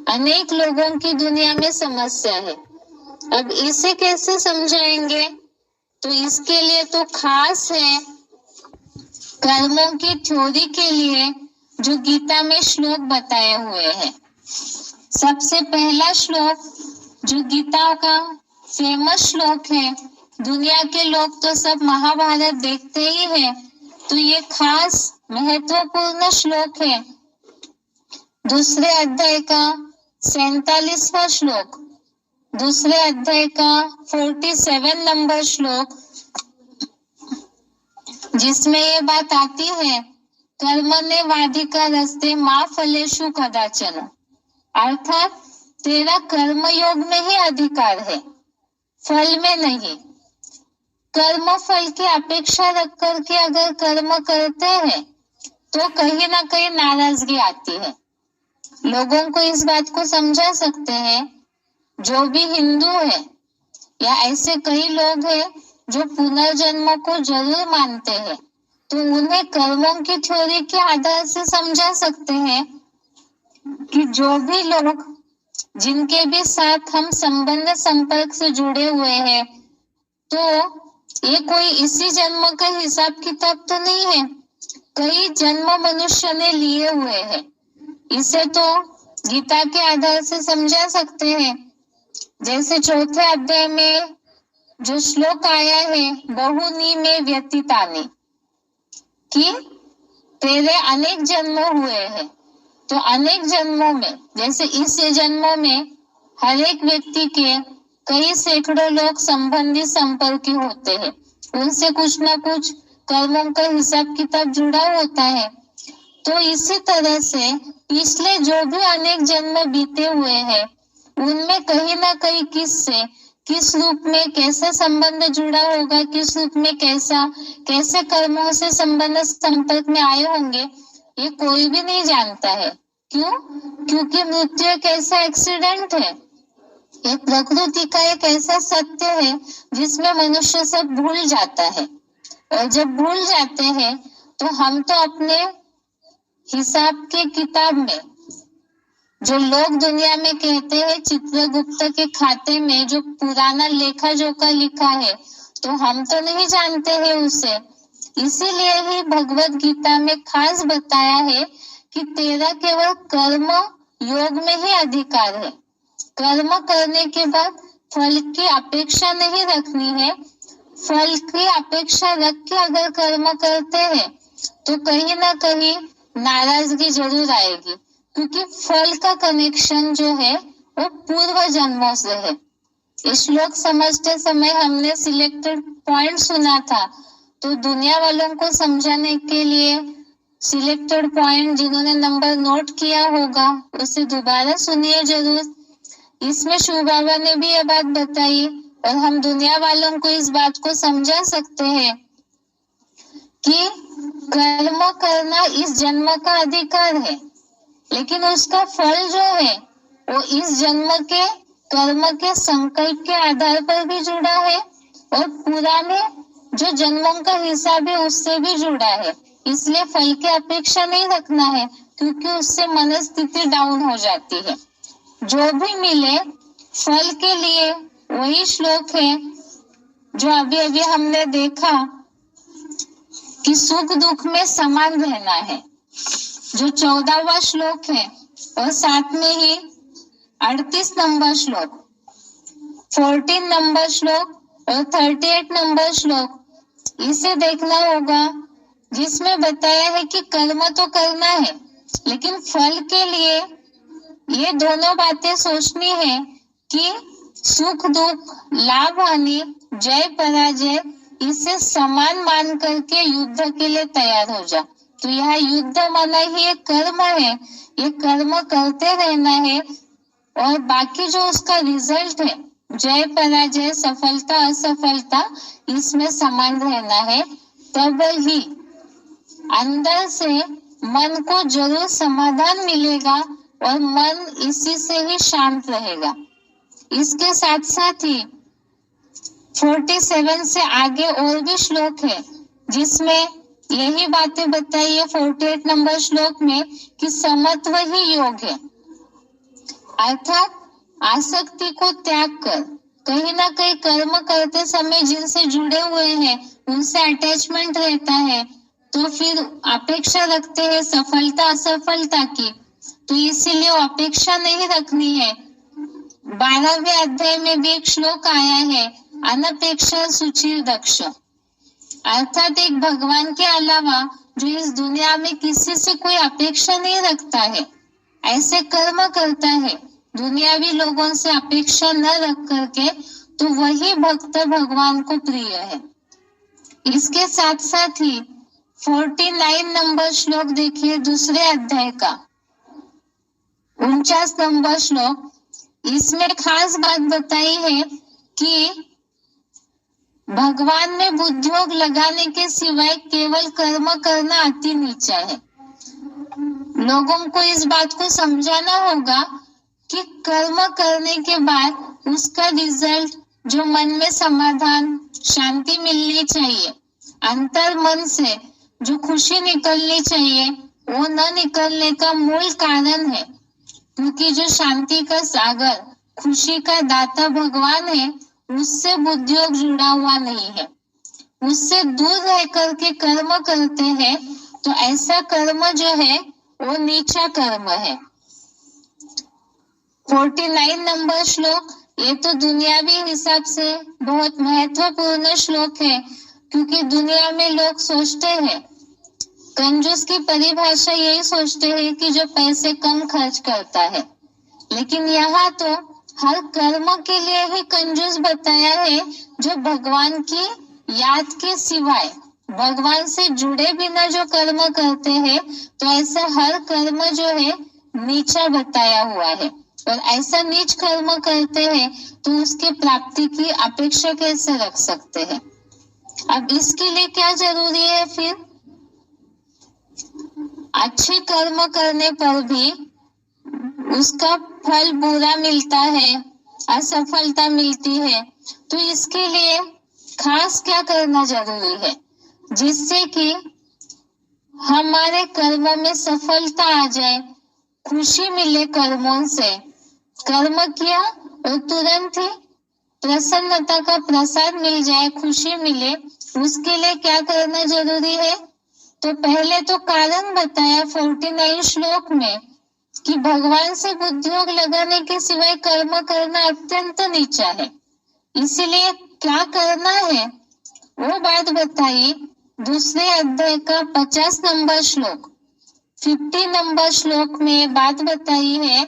अनेक लोगों की दुनिया में समस्या है। अब इसे कैसे समझाएंगे, तो इसके लिए तो खास है कर्मों की थ्योरी के लिए जो गीता में श्लोक बताए हुए हैं। सबसे पहला श्लोक जो गीता का फेमस श्लोक है, दुनिया के लोग तो सब महाभारत देखते ही हैं, तो ये खास महत्वपूर्ण श्लोक है। दूसरे अध्याय का 47वां श्लोक, दूसरे अध्याय का 47 नंबर श्लोक, जिसमें ये बात आती है, कर्मण्ये वाधिकारस्ते मा फलेषु कदाचन, अर्थात तेरा कर्म योग में ही अधिकार है, फल में नहीं। कर्म फल की अपेक्षा रख करके अगर कर्म करते हैं तो कहीं ना कहीं नाराजगी आती है। लोगों को इस बात को समझा सकते हैं, जो भी हिंदू है या ऐसे कई लोग हैं जो पुनर्जन्म को जरूर मानते हैं, तो उन्हें कर्मों की थ्योरी के आधार से समझा सकते हैं कि जो भी लोग, जिनके भी साथ हम संबंध संपर्क से जुड़े हुए हैं, तो ये कोई इसी जन्म का हिसाब किताब तो नहीं है, कई जन्म मनुष्य ने लिए हुए हैं। इसे तो गीता के आधार से समझा सकते हैं। जैसे चौथे अध्याय में जो श्लोक आया है, बहुनी में व्यतीतानि, कि तेरे अनेक जन्म हुए हैं, तो अनेक जन्मों में, जैसे इस जन्म में हर एक व्यक्ति के कई सैकड़ों लोग संबंधी संपर्की होते हैं, उनसे कुछ ना कुछ कर्मों का हिसाब किताब जुड़ा होता है। तो इसी तरह से पिछले जो भी अनेक जन्म बीते हुए हैं, उनमें कहीं ना कहीं किससे, किस रूप में कैसा संबंध जुड़ा होगा, किस रूप में कैसे कर्मों से संबंध संपर्क में आए होंगे, ये कोई भी नहीं जानता है। क्यों? क्योंकि मृत्यु एक ऐसा एक्सीडेंट है, ये प्रकृति का एक ऐसा सत्य है जिसमें मनुष्य सब भूल जाता है। और जब भूल जाते हैं तो हम तो अपने हिसाब के किताब में, जो लोग दुनिया में कहते हैं चित्रगुप्त के खाते में जो पुराना लेखा जोखा लिखा है, तो हम तो नहीं जानते हैं उसे। इसीलिए ही भगवत गीता में खास बताया है कि तेरा केवल कर्म योग में ही अधिकार है। कर्म करने के बाद फल की अपेक्षा नहीं रखनी है। फल की अपेक्षा रख के अगर कर्म करते हैं तो कहीं ना कहीं नाराजगी जरूर आएगी, क्योंकि फल का कनेक्शन जो है वो पूर्व जन्मों से है। ये श्लोक समझते समय हमने सिलेक्टेड पॉइंट सुना था, तो दुनिया वालों को समझाने के लिए सिलेक्टेड पॉइंट जिन्होंने नंबर नोट किया होगा उसे दोबारा सुनिए जरूर। इसमें शिव बाबा ने भी ये बात बताई और हम दुनिया वालों को इस बात को समझा सकते हैं कि कर्म करना इस जन्म का अधिकार है, लेकिन उसका फल जो है वो इस जन्म के कर्म के संकल्प के आधार पर भी जुड़ा है और पुराने जो जन्मों का हिसाब है उससे भी जुड़ा है। इसलिए फल की अपेक्षा नहीं रखना है, क्योंकि उससे मनस्थिति डाउन हो जाती है। जो भी मिले फल के लिए, वही श्लोक है जो अभी अभी हमने देखा कि सुख दुख में समान रहना है, जो 14वां श्लोक है, और साथ में ही 38 नंबर श्लोक, 14 नंबर श्लोक और 38 नंबर श्लोक, इसे देखना होगा, जिसमें बताया है कि कर्म तो करना है, लेकिन फल के लिए ये दोनों बातें सोचनी है कि सुख दुख, लाभ हानि, जय पराजय, इसे समान मान करके युद्ध के लिए तैयार हो जा। तो यह युद्ध माना ही एक कर्म है, ये कर्म करते रहना है और बाकी जो उसका रिजल्ट है, जय पराजय, सफलता असफलता, इसमें समान रहना है। तब ही अंदर से मन को जरूर समाधान मिलेगा और मन इसी से ही शांत रहेगा। इसके साथ साथ ही 47 से आगे और भी श्लोक है जिसमें यही बातें बताई है 48 नंबर श्लोक में कि समत्व ही योग है, अर्थात आसक्ति को त्याग कर कहीं ना कहीं कर्म करते समय जिनसे जुड़े हुए हैं उनसे अटैचमेंट रहता है, तो फिर अपेक्षा रखते हैं सफलता असफलता की, तो इसीलिए अपेक्षा नहीं रखनी है। 12वें अध्याय में भी एक श्लोक आया है, अनपेक्षा सुचिर दक्ष, अर्थात एक भगवान के अलावा जो इस दुनिया में किसी से कोई अपेक्षा नहीं रखता है, ऐसे कर्म करता है दुनियावी लोगों से अपेक्षा न रख करके, तो वही भक्त भगवान को प्रिय है। इसके साथ साथ ही 49 नंबर श्लोक देखिए दूसरे अध्याय का 49 नंबर श्लोक, इसमें खास बात बताई है कि भगवान में बुद्धियोग लगाने के सिवाय केवल कर्म करना अति नीचा है। लोगों को इस बात को समझाना होगा कि कर्म करने के बाद उसका रिजल्ट जो मन में समाधान शांति मिलनी चाहिए, अंतर मन से जो खुशी निकलनी चाहिए, वो न निकलने का मूल कारण है, क्योंकि जो शांति का सागर खुशी का दाता भगवान है उससे बुद्धियोग जुड़ा हुआ नहीं है। उससे दूर रह करके कर्म करते हैं तो ऐसा कर्म जो है वो नीचा कर्म है। 49 नंबर श्लोक, ये तो दुनियावी हिसाब से बहुत महत्वपूर्ण श्लोक है, क्योंकि दुनिया में लोग सोचते हैं, कंजूस की परिभाषा यही सोचते हैं कि जो पैसे कम खर्च करता है, लेकिन यहाँ तो हर कर्म के लिए ही कंजूस बताया है जो भगवान की याद के सिवाय भगवान से जुड़े बिना जो कर्म करते हैं तो ऐसा हर कर्म जो है नीचा बताया हुआ है, और ऐसा नीच कर्म करते हैं तो उसके प्राप्ति की अपेक्षा कैसे रख सकते हैं। अब इसके लिए क्या जरूरी है फिर? अच्छे कर्म करने पर भी उसका फल बुरा मिलता है, असफलता मिलती है, तो इसके लिए खास क्या करना जरूरी है जिससे कि हमारे कर्मों में सफलता आ जाए, खुशी मिले कर्मों से। कर्म किया और तुरंत ही प्रसन्नता का प्रसाद मिल जाए, खुशी मिले, उसके लिए क्या करना जरूरी है? तो पहले तो कारण बताया 49 श्लोक में कि भगवान से बुद्धियोग लगाने के सिवाय कर्म करना अत्यंत नीचा है। इसीलिए क्या करना है वो बात बताई दूसरे अध्याय का 50 नंबर श्लोक, 50 नंबर श्लोक में बात बताई है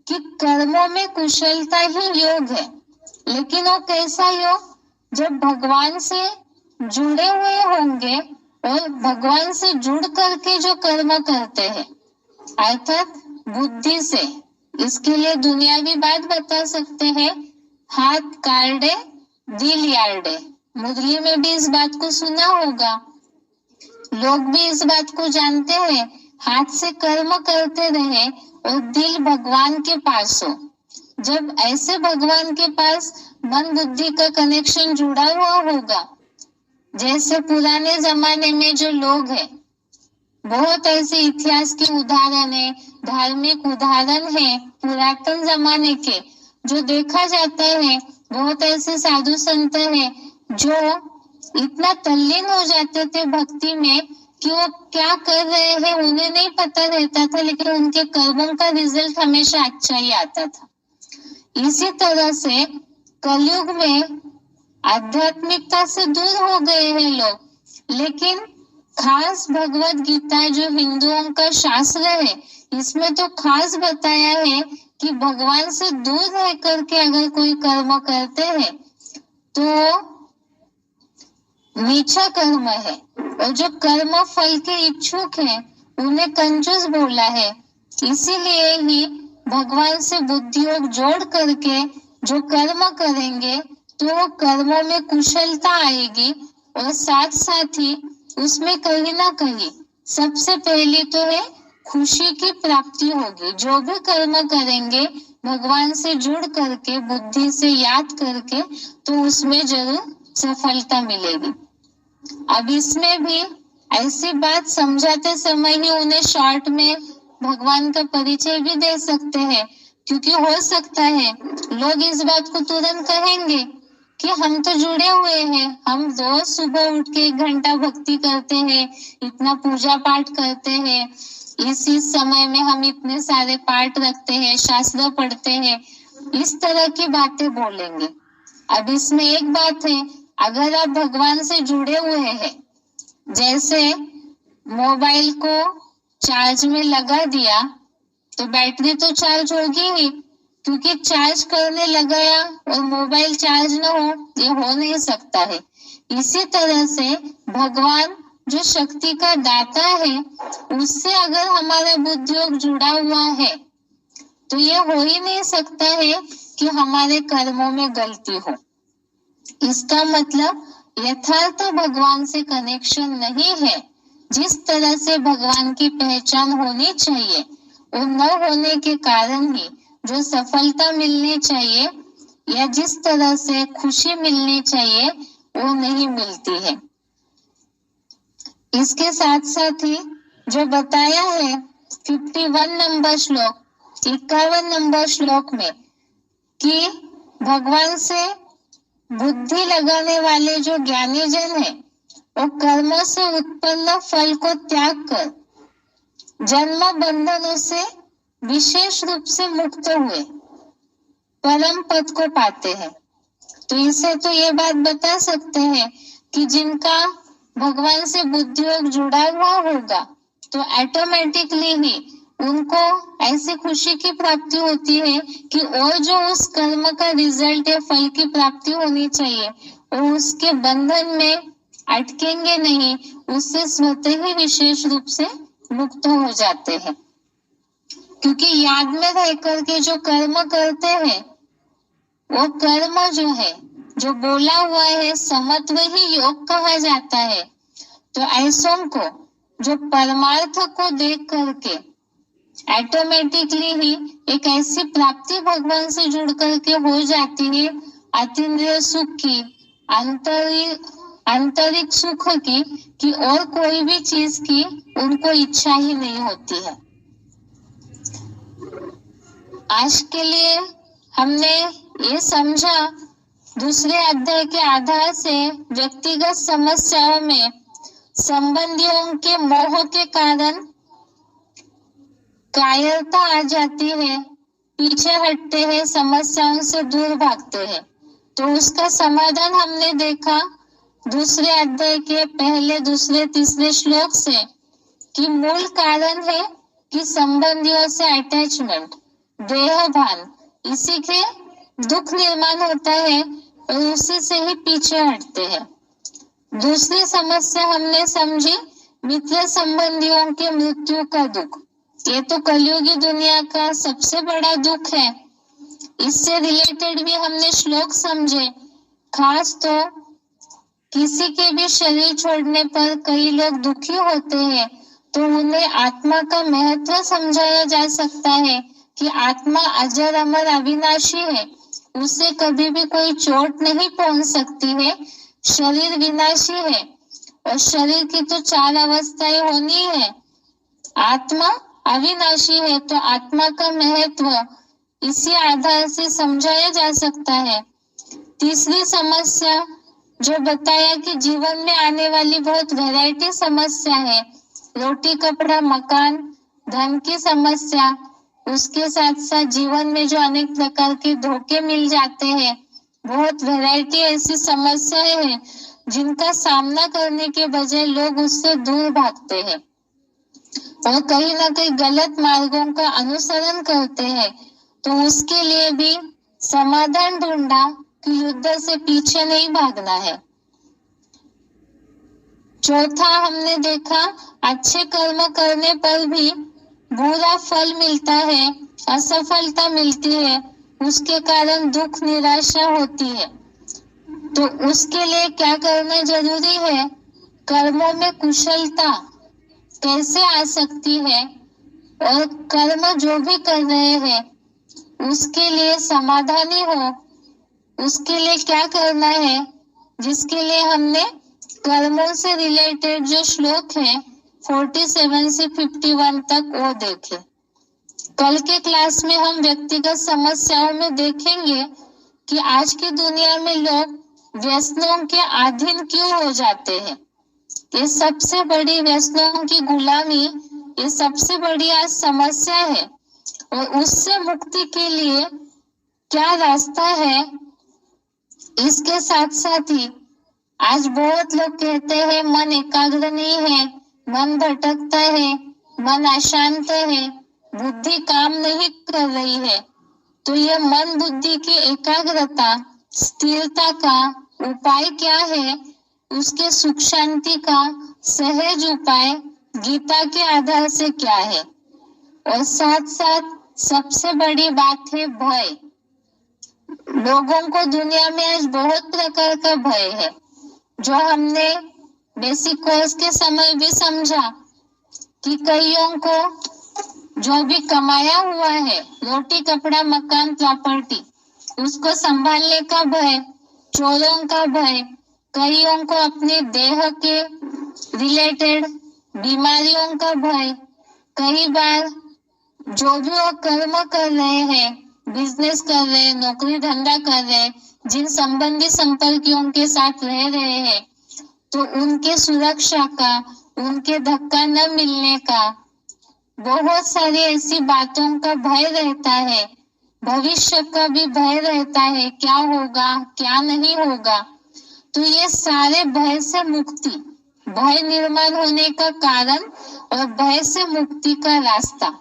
कि कर्मों में कुशलता ही योग है। लेकिन वो कैसा योग? जब भगवान से जुड़े हुए होंगे और भगवान से जुड़ करके जो कर्म करते हैं अर्थात बुद्धि से। इसके लिए दुनियावी बात बता सकते हैं, हाथ काटे दिल यार्डे। मुरली में भी इस बात को सुना होगा, लोग भी इस बात को जानते हैं। हाथ से कर्म करते रहे और दिल भगवान के पास हो। जब ऐसे भगवान के पास मन बुद्धि का कनेक्शन जुड़ा हुआ होगा, जैसे पुराने जमाने में जो लोग हैं, बहुत ऐसे इतिहास के उदाहरण है, धार्मिक उदाहरण है पुरातन जमाने के, जो देखा जाता है बहुत ऐसे साधु संत हैं जो इतना तल्लीन हो जाते थे भक्ति में कि वो क्या कर रहे हैं उन्हें नहीं पता रहता था, लेकिन उनके कर्मों का रिजल्ट हमेशा अच्छा ही आता था। इसी तरह से कलयुग में आध्यात्मिकता से दूर हो गए हैं लोग, लेकिन खास भगवत गीता जो हिंदुओं का शास्त्र है, इसमें तो खास बताया है कि भगवान से दूर रह करके अगर कोई कर्म करते हैं तो नीचा कर्म है, और जो कर्म फल के इच्छुक हैं उन्हें कंजूस बोला है। इसीलिए ही भगवान से बुद्धियोग जोड़ करके जो कर्म करेंगे तो वो कर्मों में कुशलता आएगी, और साथ साथ ही उसमें कहीं ना कहीं सबसे पहली तो है खुशी की प्राप्ति होगी। जो भी कर्म करेंगे भगवान से जुड़ करके बुद्धि से याद करके तो उसमें जरूर सफलता मिलेगी। अब इसमें भी ऐसी बात समझाते समय ही उन्हें शॉर्ट में भगवान का परिचय भी दे सकते हैं, क्योंकि हो सकता है लोग इस बात को तुरंत कहेंगे कि हम तो जुड़े हुए हैं, हम रोज सुबह उठ के 1 घंटा भक्ति करते हैं, इतना पूजा पाठ करते हैं, इसी समय में हम इतने सारे पाठ रखते हैं, शास्त्र पढ़ते हैं, इस तरह की बातें बोलेंगे। अब इसमें एक बात है, अगर आप भगवान से जुड़े हुए हैं, जैसे मोबाइल को चार्ज में लगा दिया तो बैटरी तो चार्ज होगी ही, क्योंकि चार्ज करने लगाया और मोबाइल चार्ज न हो, ये हो नहीं सकता है। इसी तरह से भगवान जो शक्ति का दाता है, उससे अगर हमारा बुद्धियोग जुड़ा हुआ है तो ये हो ही नहीं सकता है कि हमारे कर्मों में गलती हो। इसका मतलब यथार्थ भगवान से कनेक्शन नहीं है। जिस तरह से भगवान की पहचान होनी चाहिए वो न होने के कारण ही जो सफलता मिलनी चाहिए या जिस तरह से खुशी मिलनी चाहिए वो नहीं मिलती है। इसके साथ साथ ही जो बताया है 51 नंबर श्लोक, 51 नंबर श्लोक में कि भगवान से बुद्धि लगाने वाले जो ज्ञानी जन है वो कर्मों से उत्पन्न फल को त्याग कर जन्म बंधनों से विशेष रूप से मुक्त हुए परम पद को पाते हैं। तो इससे तो ये बात बता सकते हैं कि जिनका भगवान से बुद्धियोग जुड़ा हुआ होगा तो ऑटोमेटिकली ही उनको ऐसी खुशी की प्राप्ति होती है कि और जो उस कर्म का रिजल्ट है, फल की प्राप्ति होनी चाहिए, और उसके बंधन में अटकेंगे नहीं, उससे स्वतः ही विशेष रूप से मुक्त हो जाते हैं। क्योंकि याद में रह करके जो कर्म करते हैं, वो कर्म जो है, जो बोला हुआ है, समत्व ही योग कहा जाता है। तो ऐसों को जो परमार्थ को देख करके ऑटोमेटिकली ही एक ऐसी प्राप्ति भगवान से जुड़ करके हो जाती है, अतीन्द्रिय सुख की, आंतरिक सुख की, कि और कोई भी चीज की उनको इच्छा ही नहीं होती है। आज के लिए हमने ये समझा, दूसरे अध्याय के आधार से व्यक्तिगत समस्याओं में संबंधियों के मोह के कारण कायरता आ जाती है, पीछे हटते हैं, समस्याओं से दूर भागते हैं। तो उसका समाधान हमने देखा दूसरे अध्याय के पहले, दूसरे, तीसरे श्लोक से, कि मूल कारण है कि संबंधियों से अटैचमेंट, देह भान, इसी के दुख निर्माण होता है और उसी से ही पीछे हटते हैं। दूसरी समस्या हमने समझी मित्र संबंधियों के मृत्यु का दुख। ये तो कलयुगी दुनिया का सबसे बड़ा दुख है। इससे रिलेटेड भी हमने श्लोक समझे। खास तो किसी के भी शरीर छोड़ने पर कई लोग दुखी होते हैं, तो उन्हें आत्मा का महत्व समझाया जा सकता है कि आत्मा अजर अमर अविनाशी है, उसे कभी भी कोई चोट नहीं पहुंच सकती है। शरीर विनाशी है और शरीर की तो 4 अवस्थाएं होनी है। आत्मा अविनाशी है, तो आत्मा का महत्व इसी आधार से समझाया जा सकता है। तीसरी समस्या जो बताया कि जीवन में आने वाली बहुत वैरायटी समस्या है, रोटी कपड़ा मकान धन की समस्या, उसके साथ साथ जीवन में जो अनेक प्रकार के धोखे मिल जाते हैं, बहुत वैरायटी ऐसी समस्याएं हैं जिनका सामना करने के बजाय लोग उससे दूर भागते हैं और कहीं ना कहीं गलत मार्गों का अनुसरण करते हैं। तो उसके लिए भी समाधान ढूंढा कि युद्ध से पीछे नहीं भागना है। चौथा हमने देखा अच्छे कर्म करने पर भी बुरा फल मिलता है, असफलता मिलती है, उसके कारण दुख निराशा होती है। तो उसके लिए क्या करना जरूरी है? कर्मों में कुशलता कैसे आ सकती है और कर्म जो भी कर रहे हैं उसके लिए समाधानी हो, उसके लिए क्या करना है, जिसके लिए हमने कर्मों से रिलेटेड जो श्लोक है 47 से 51 तक वो देखे। कल के क्लास में हम व्यक्तिगत समस्याओं में देखेंगे कि आज की दुनिया में लोग व्यसनों के अधीन क्यों हो जाते हैं। ये सबसे बड़ी व्यसनों की गुलामी, ये सबसे बड़ी आज समस्या है और उससे मुक्ति के लिए क्या रास्ता है। इसके साथ साथ ही आज बहुत लोग कहते हैं मन एकाग्र नहीं है, मन भटकता है, मन अशांत है, बुद्धि काम नहीं कर रही है। तो ये मन बुद्धि की एकाग्रता, स्थिरता का उपाय क्या है, उसके सुख शांति का सहज उपाय गीता के आधार से क्या है। और साथ साथ सबसे बड़ी बात है भय। लोगों को दुनिया में आज बहुत प्रकार का भय है, जो हमने बेसिक कोर्स के समय भी समझा कि कईयों को जो भी कमाया हुआ है, रोटी कपड़ा मकान प्रॉपर्टी, उसको संभालने का भय, चोरों का भय, कईयों को अपने देह के रिलेटेड बीमारियों का भय, कई बार जो भी वो कर्म कर रहे हैं, बिजनेस कर रहे हैं, नौकरी धंधा कर रहे हैं, जिन संबंधी संपर्कियों के साथ रह रहे हैं, तो उनके सुरक्षा का, उनके धक्का न मिलने का, बहुत सारी ऐसी बातों का भय रहता है। भविष्य का भी भय रहता है, क्या होगा क्या नहीं होगा। तो ये सारे भय से मुक्ति, भय निर्माण होने का कारण और भय से मुक्ति का रास्ता,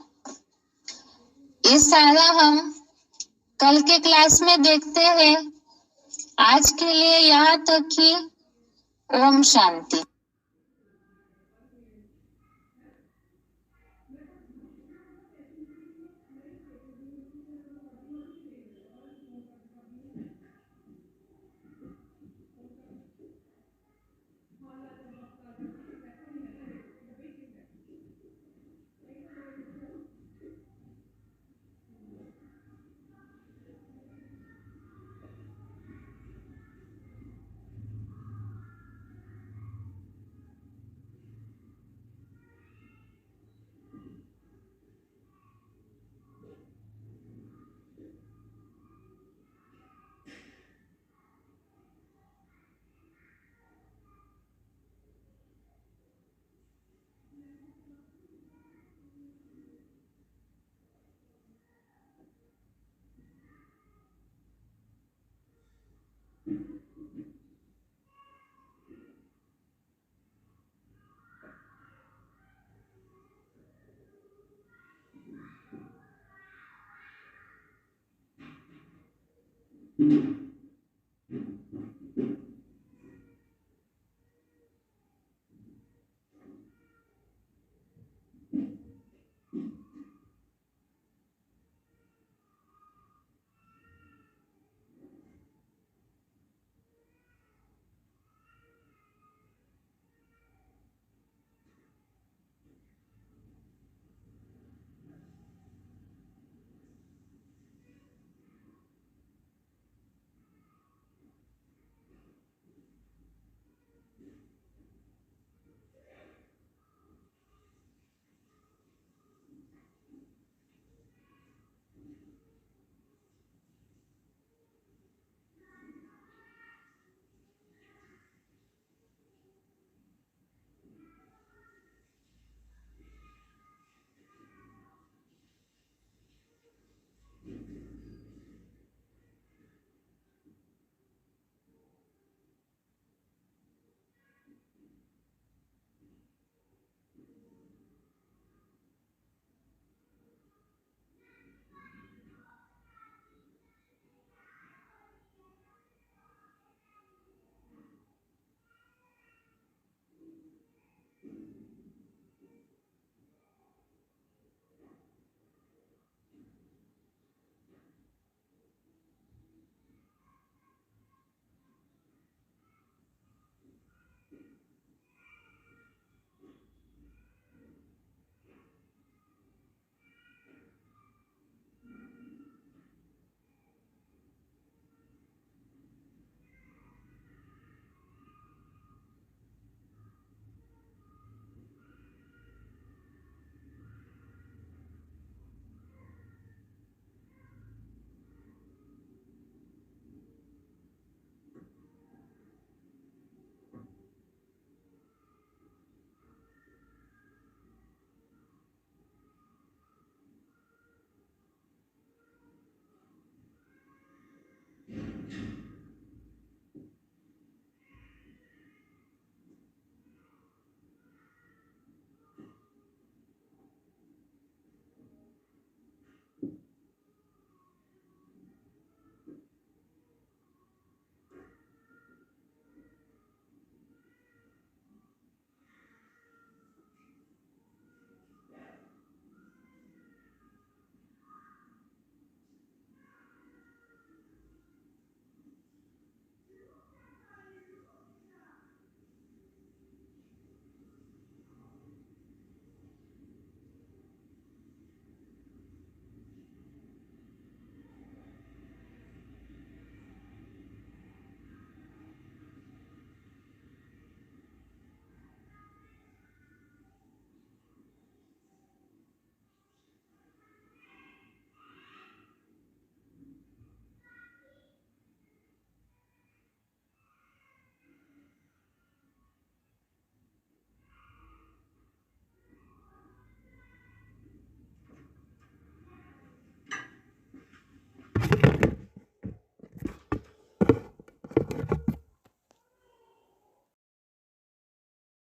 ये सारा हम कल के क्लास में देखते हैं आज के लिए यहाँ तक कि ओम शांति।